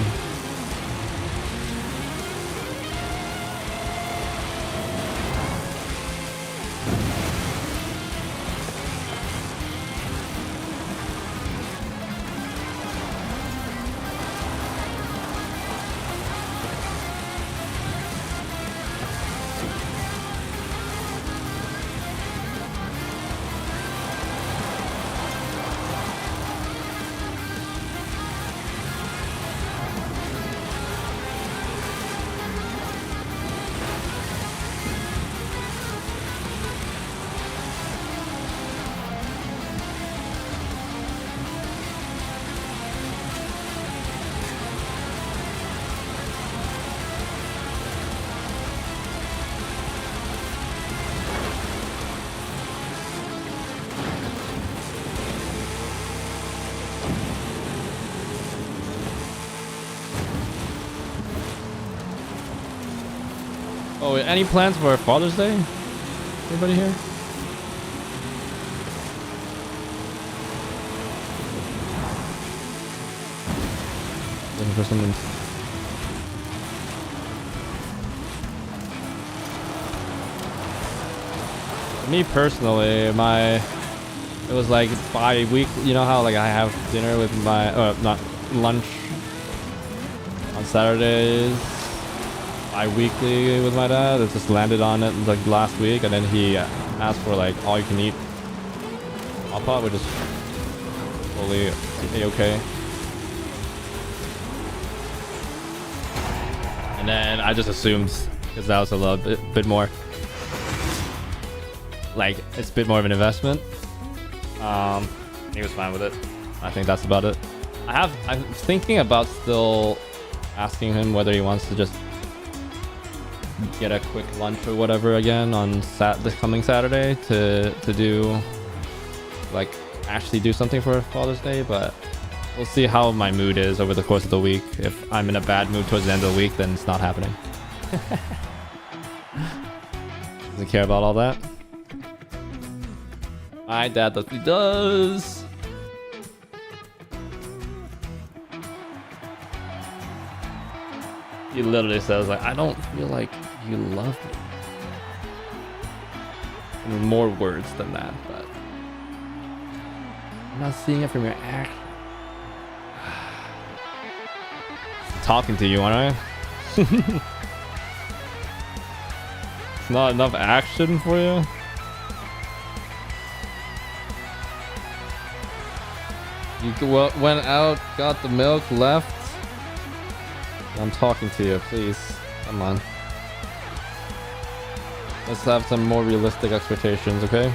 Oh, any plans for Father's Day? Anybody here? Looking for something. Me personally, it was like bi-week. You know how like I have dinner with my not lunch on Saturdays. Bi-weekly with my dad. It just landed on it like last week, and then he asked for like all you can eat hot pot, which is totally okay. And then I just assumed because that was a little bit more like it's a bit more of an investment. He was fine with it. I think that's about it. I'm thinking about still asking him whether he wants to just get a quick lunch or whatever again on this coming Saturday to do like actually do something for Father's Day, but we'll see how my mood is over the course of the week. If I'm in a bad mood towards the end of the week, then it's not happening. Doesn't care about all that. My dad does. He does. He literally says like, I don't feel like you love me. I mean, more words than that, but I'm not seeing it from your action. Talking to you, aren't I? It's not enough action for you? You went out, got the milk, left. I'm talking to you, please. Come on. Let's have some more realistic expectations, okay?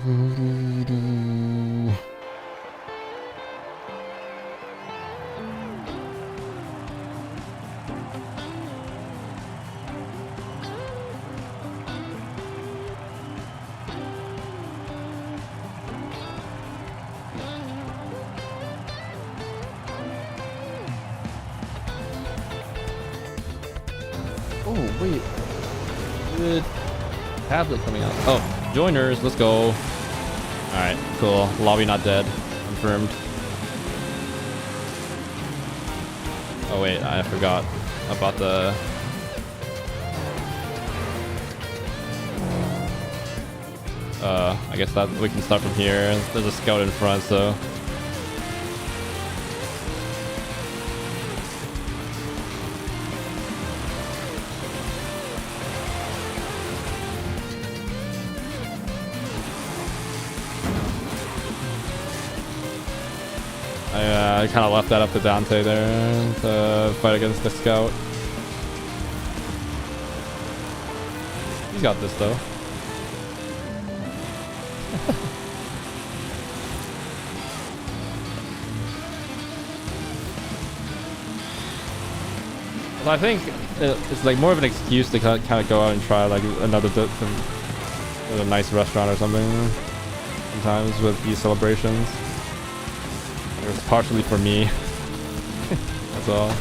Oh, wait. Good tablet coming out. Oh, joiners, let's go. Alright, cool. Lobby not dead. Confirmed. Oh, wait, I forgot about the... I guess that we can start from here. There's a scout in front, so... I kind of left that up to Dante there to fight against the scout. He's got this though. Well, I think it's like more of an excuse to kind of go out and try like another a nice restaurant or something. Sometimes with these celebrations. It's partially for me. That's all.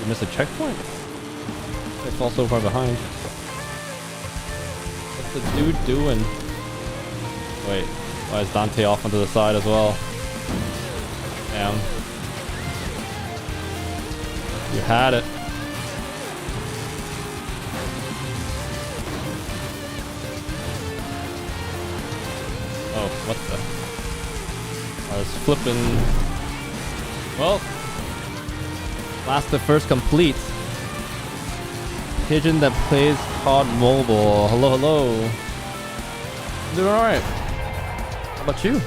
You missed a checkpoint? They fall so far behind. What's the dude doing? Wait, why is Dante off onto the side as well? Damn. You had it. Oh, what the? I was flipping. Well. Last the first complete. Pigeon that plays COD Mobile. Hello, hello. Doing alright. How about you?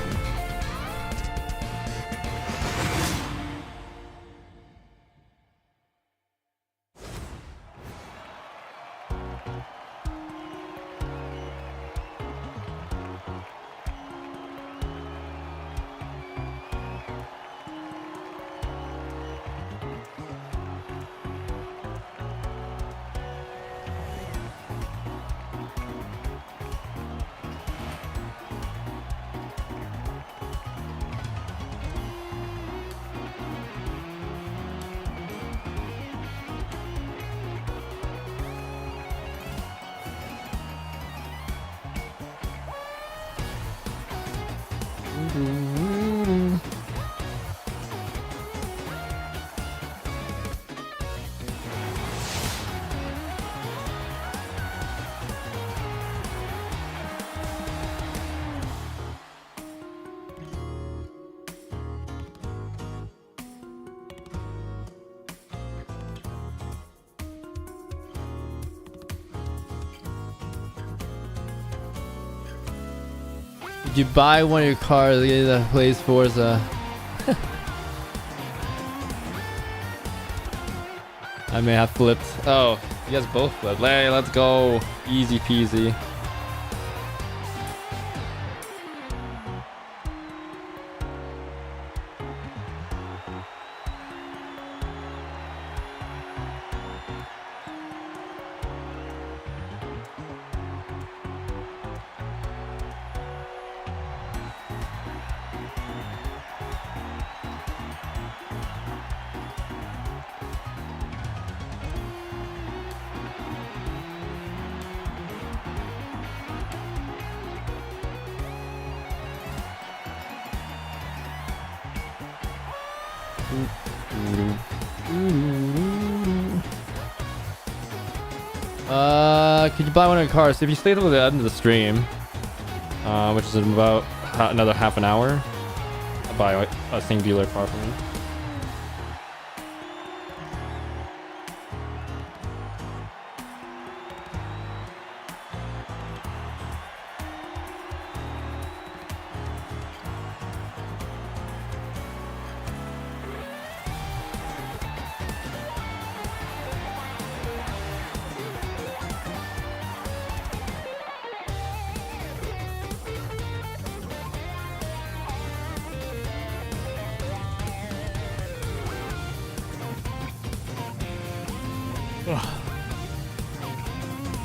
Did you buy one of your cars that plays Forza? I may have flipped. Oh, you guys both flipped. Hey, let's go. Easy peasy. Could you buy one of your cars? If you stay till the end of the stream, which is in about another half an hour, I'll buy a singular car for me.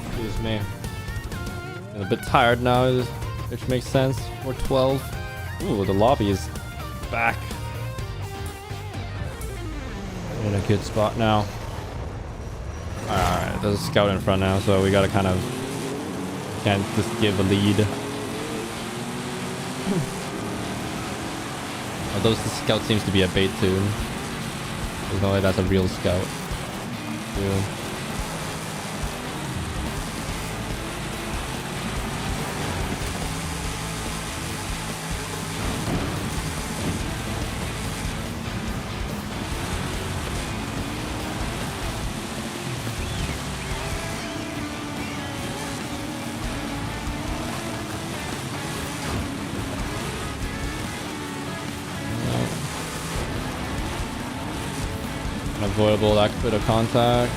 Excuse me. I'm a bit tired now, which makes sense. We're 12. Ooh, the lobby is back. In a good spot now. Alright, there's a scout in front now, so we gotta kind of... Can't just give a lead. Although the scout seems to be a bait too. There's no way that's a real scout. Dude. Unavoidable that bit of contact.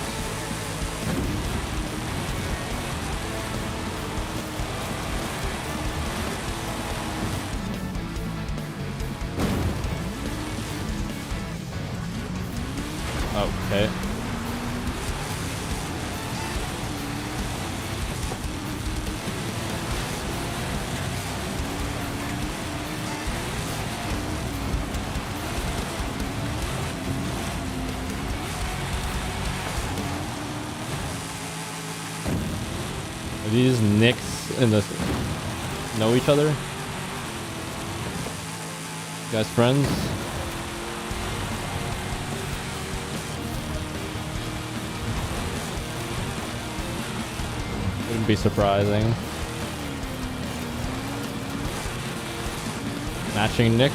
Okay. Are these nicks in the know each other? You guys friends? Wouldn't be surprising. Matching nicks.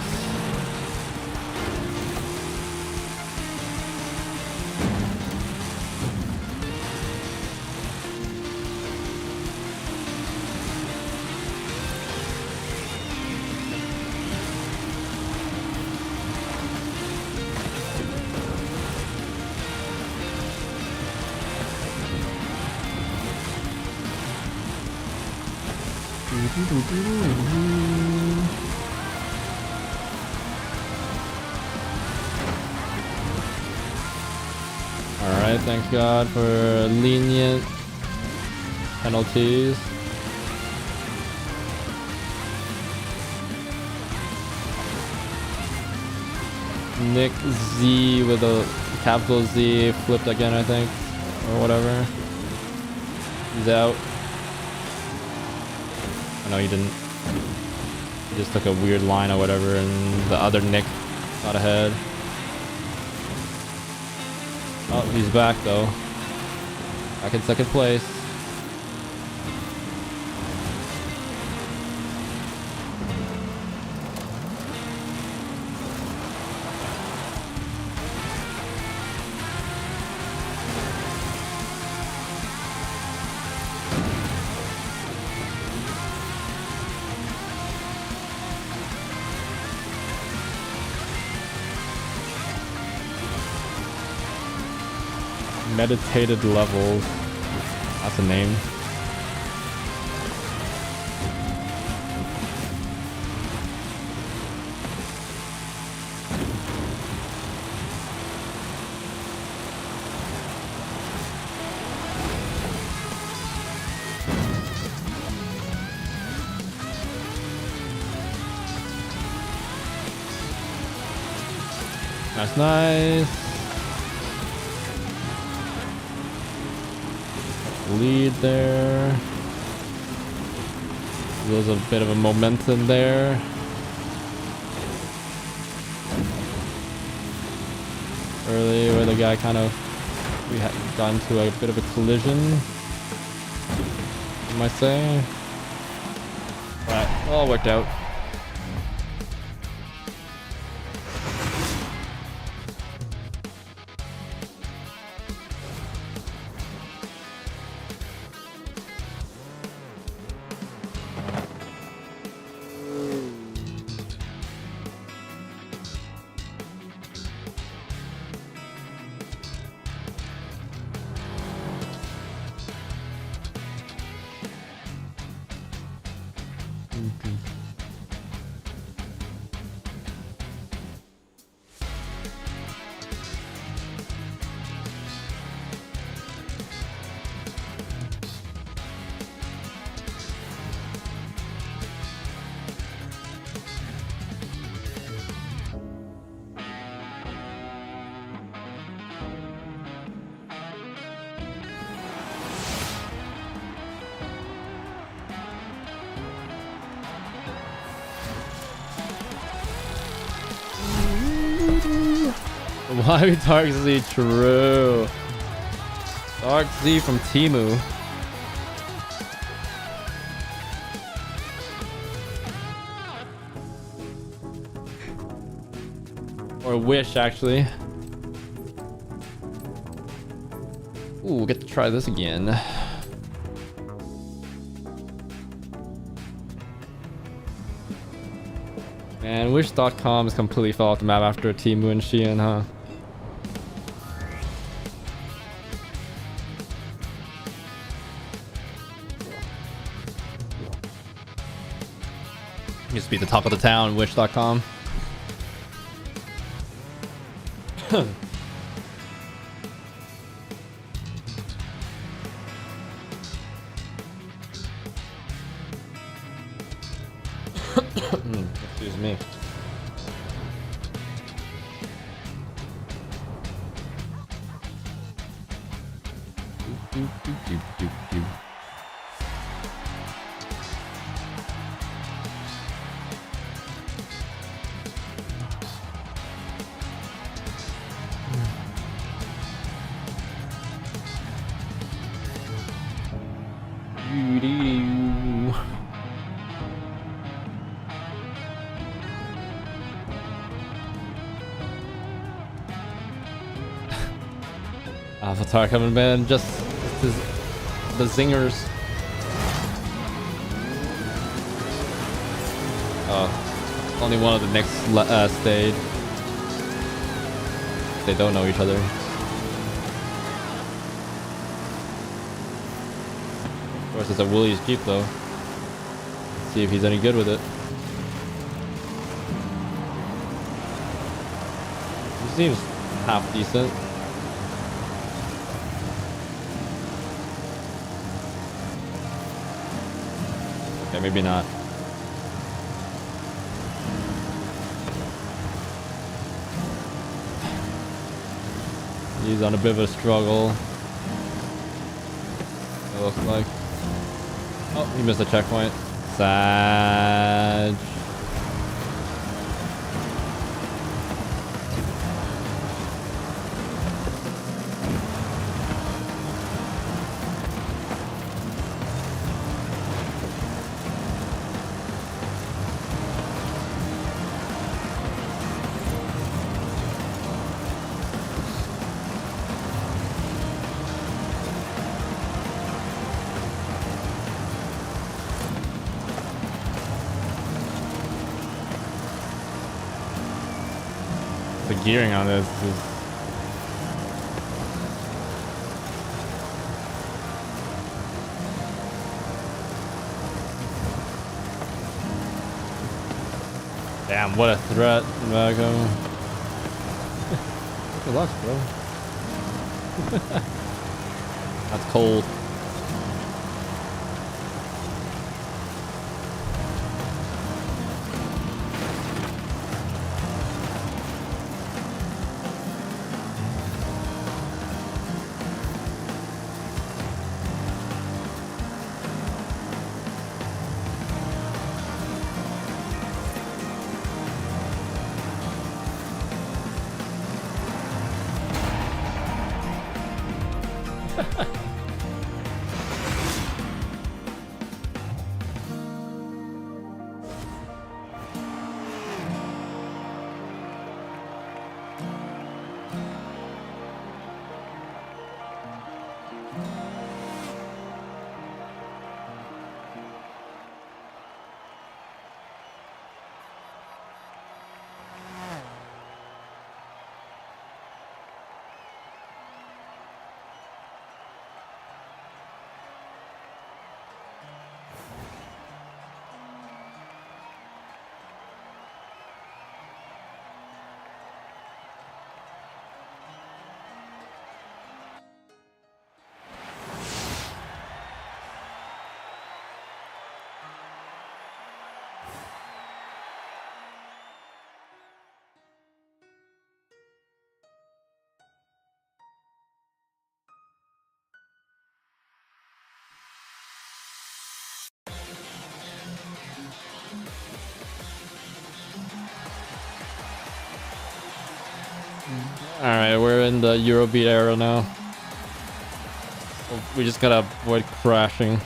Alright, thank God for lenient penalties. Nick Z with a capital Z flipped again, I think, or whatever. He's out. No, he didn't. He just took a weird line or whatever, and the other Nick got ahead. Oh, he's back though. Back in second place. Meditated levels. That's a name. That's nice. Lead there. There's a bit of a momentum there. Early where the guy kind of, we had gotten to a bit of a collision. Some might say. But all worked out. Why be Dark Z? True. Dark Z from Timu. Or Wish, actually. Ooh, we'll get to try this again. And Wish.com is completely fell off the map after Timu and Shein, huh? Used to be the talk of the town, Wish.com. Excuse me. Avatar coming, man. Just the zingers. Oh, only one of the next stayed. They don't know each other. Of course, it's a Willie's Jeep though. Let's see if he's any good with it. He seems half decent. Okay, maybe not. He's on a bit of a struggle. It looks like. Oh, he missed a checkpoint. Sad. The gearing on this is damn, what a threat, Vago. Good luck, bro. That's cold. Alright, we're in the Eurobeat era now. We just gotta avoid crashing.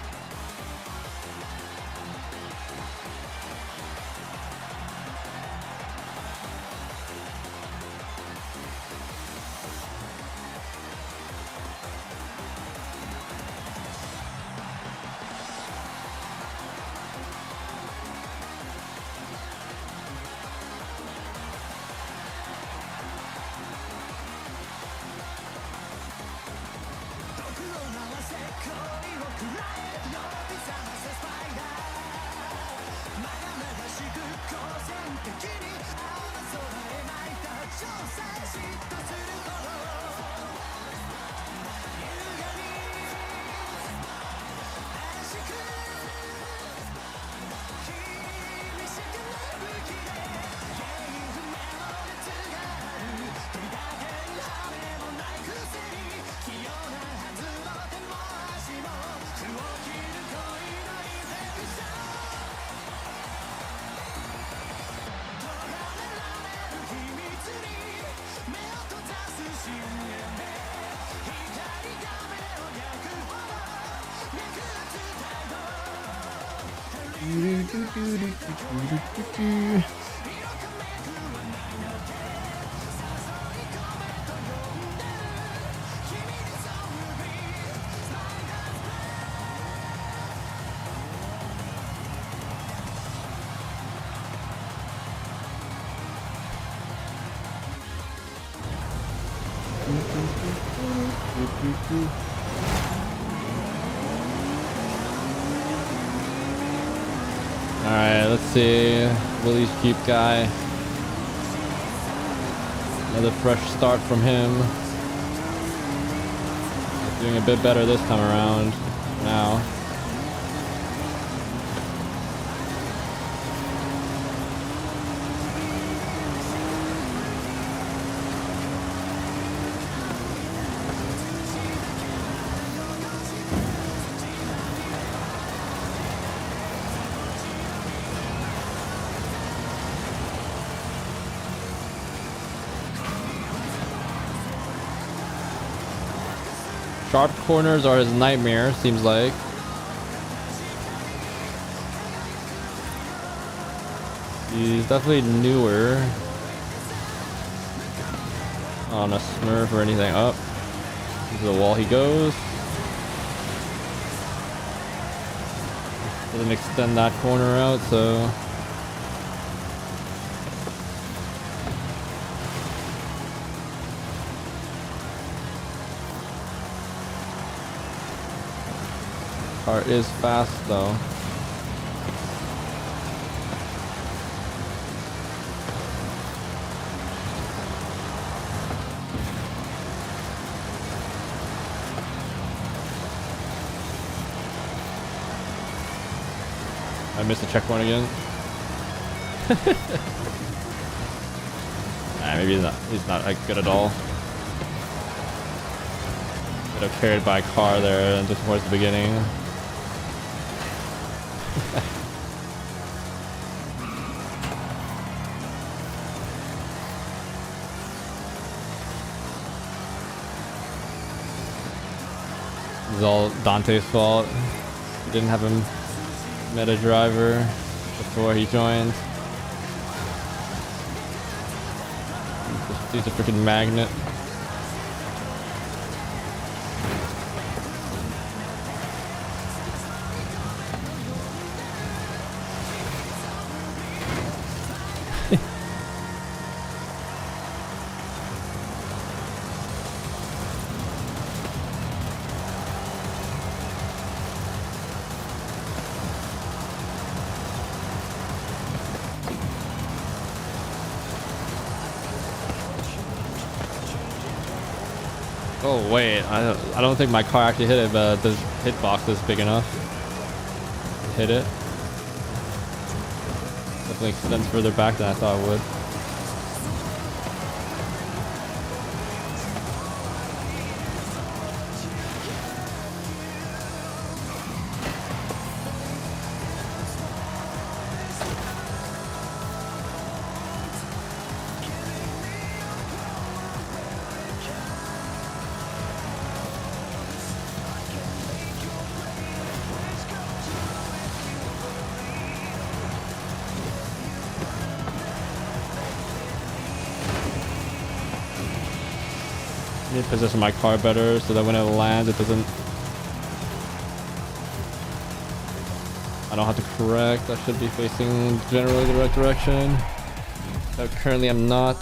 Alright, let's see. Willie's Jeep guy. Another fresh start from him. Doing a bit better this time around. Now. Sharp corners are his nightmare, seems like. He's definitely newer. On a smurf or anything. Up. To the wall he goes. Doesn't extend that corner out, so. Car is fast though. I missed the checkpoint again. Nah, maybe he's not like good at all. Could have carried by a car there and just towards the beginning. This is all Dante's fault. He didn't have him met a driver before he joined. He's a freaking magnet. Oh wait, I don't think my car actually hit it, but the hitbox is big enough. Hit it. Definitely extends further back than I thought it would. Let me position my car better so that when it lands, it doesn't. I don't have to correct. I should be facing generally the right direction. But currently, I'm not.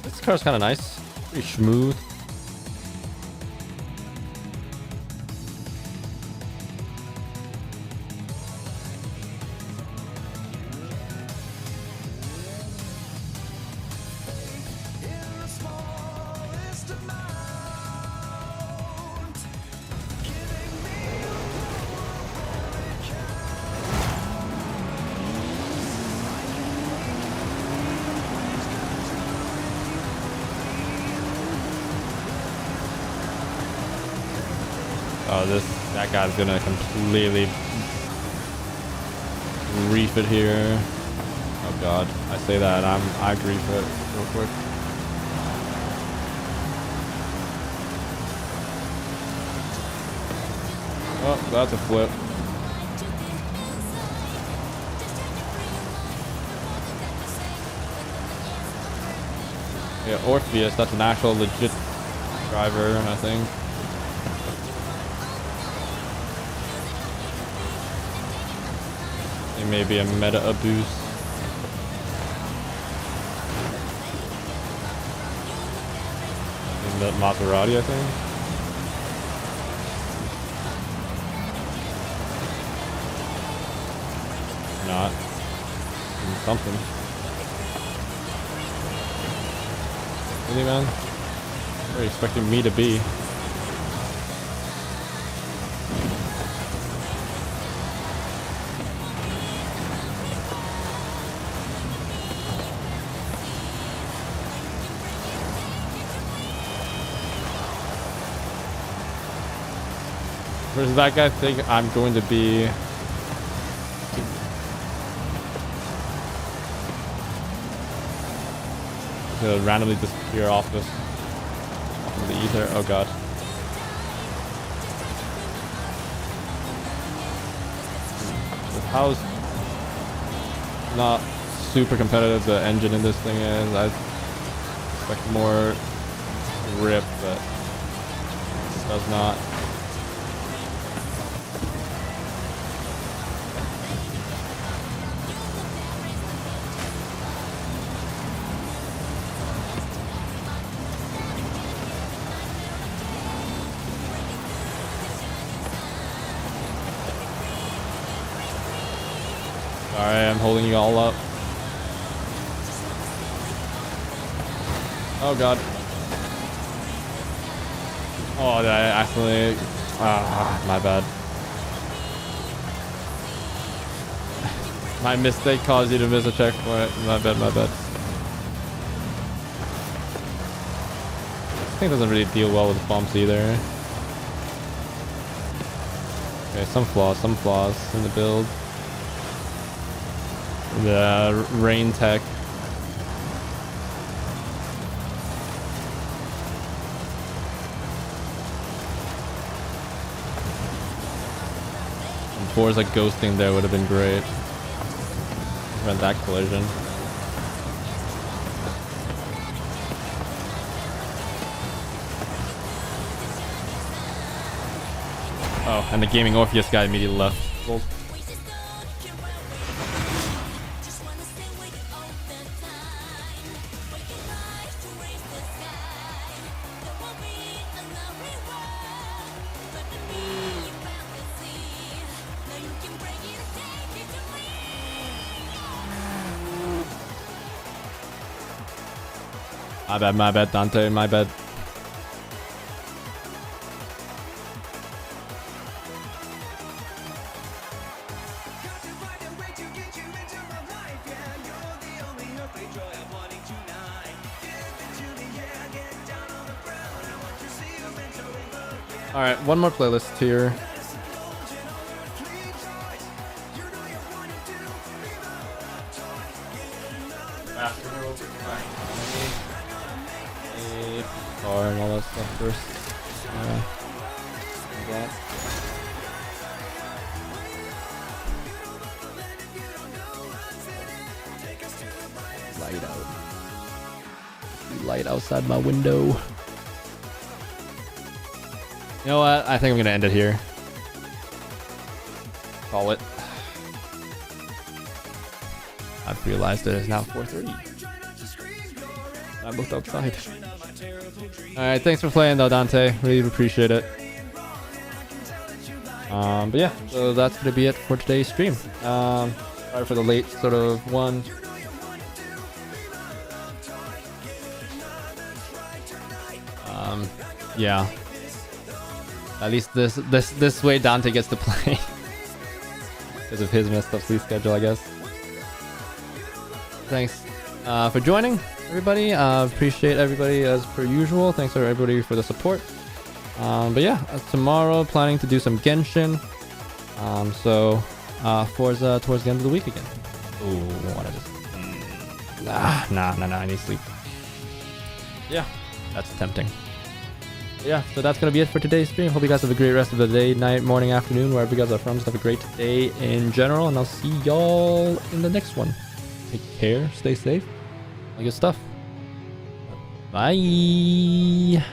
This car's kind of nice, pretty smooth. Oh, that guy's gonna completely reef it here. Oh god, I say that I grief it real quick. Oh, that's a flip. Yeah, Orpheus, that's an actual legit driver, I think. It may be a meta abuse. In the Maserati, I think. Not. Something. Really, man? What are you expecting me to be? Or does that guy think I'm going to be to randomly disappear off of the ether? Oh god. The house not super competitive. The engine in this thing is. I expect more rip, but it does not. Alright, I'm holding you all up. Oh god. Oh, did I accidentally... my bad. My mistake caused you to miss a checkpoint. My bad, my bad. This thing doesn't really deal well with bumps either. Okay, some flaws in the build. The rain tech. Forza ghosting there would have been great. Prevent that collision. Oh, and the gaming Orpheus guy immediately left. Well, My bad, Dante. My bad. All right, one more playlist here. And all that stuff first. Light out. Light outside my window. You know what? I think I'm gonna end it here. Call it. I've realized it is now 4:30. I looked outside. Alright, thanks for playing though, Dante. Really appreciate it. But yeah, so that's gonna be it for today's stream. Sorry for the late sort of one. Yeah. At least this way Dante gets to play. Because of his messed up sleep schedule, I guess. Thanks for joining, everybody. Appreciate everybody as per usual. Thanks for everybody for the support. But yeah, tomorrow planning to do some Genshin. So Forza towards the end of the week again. Ooh, what is Nah, I need sleep. Yeah, that's tempting. Yeah, so that's gonna be it for today's stream. Hope you guys have a great rest of the day, night, morning, afternoon, wherever you guys are from. Just have a great day in general, and I'll see y'all in the next one. Take care, stay safe, all good stuff. Bye.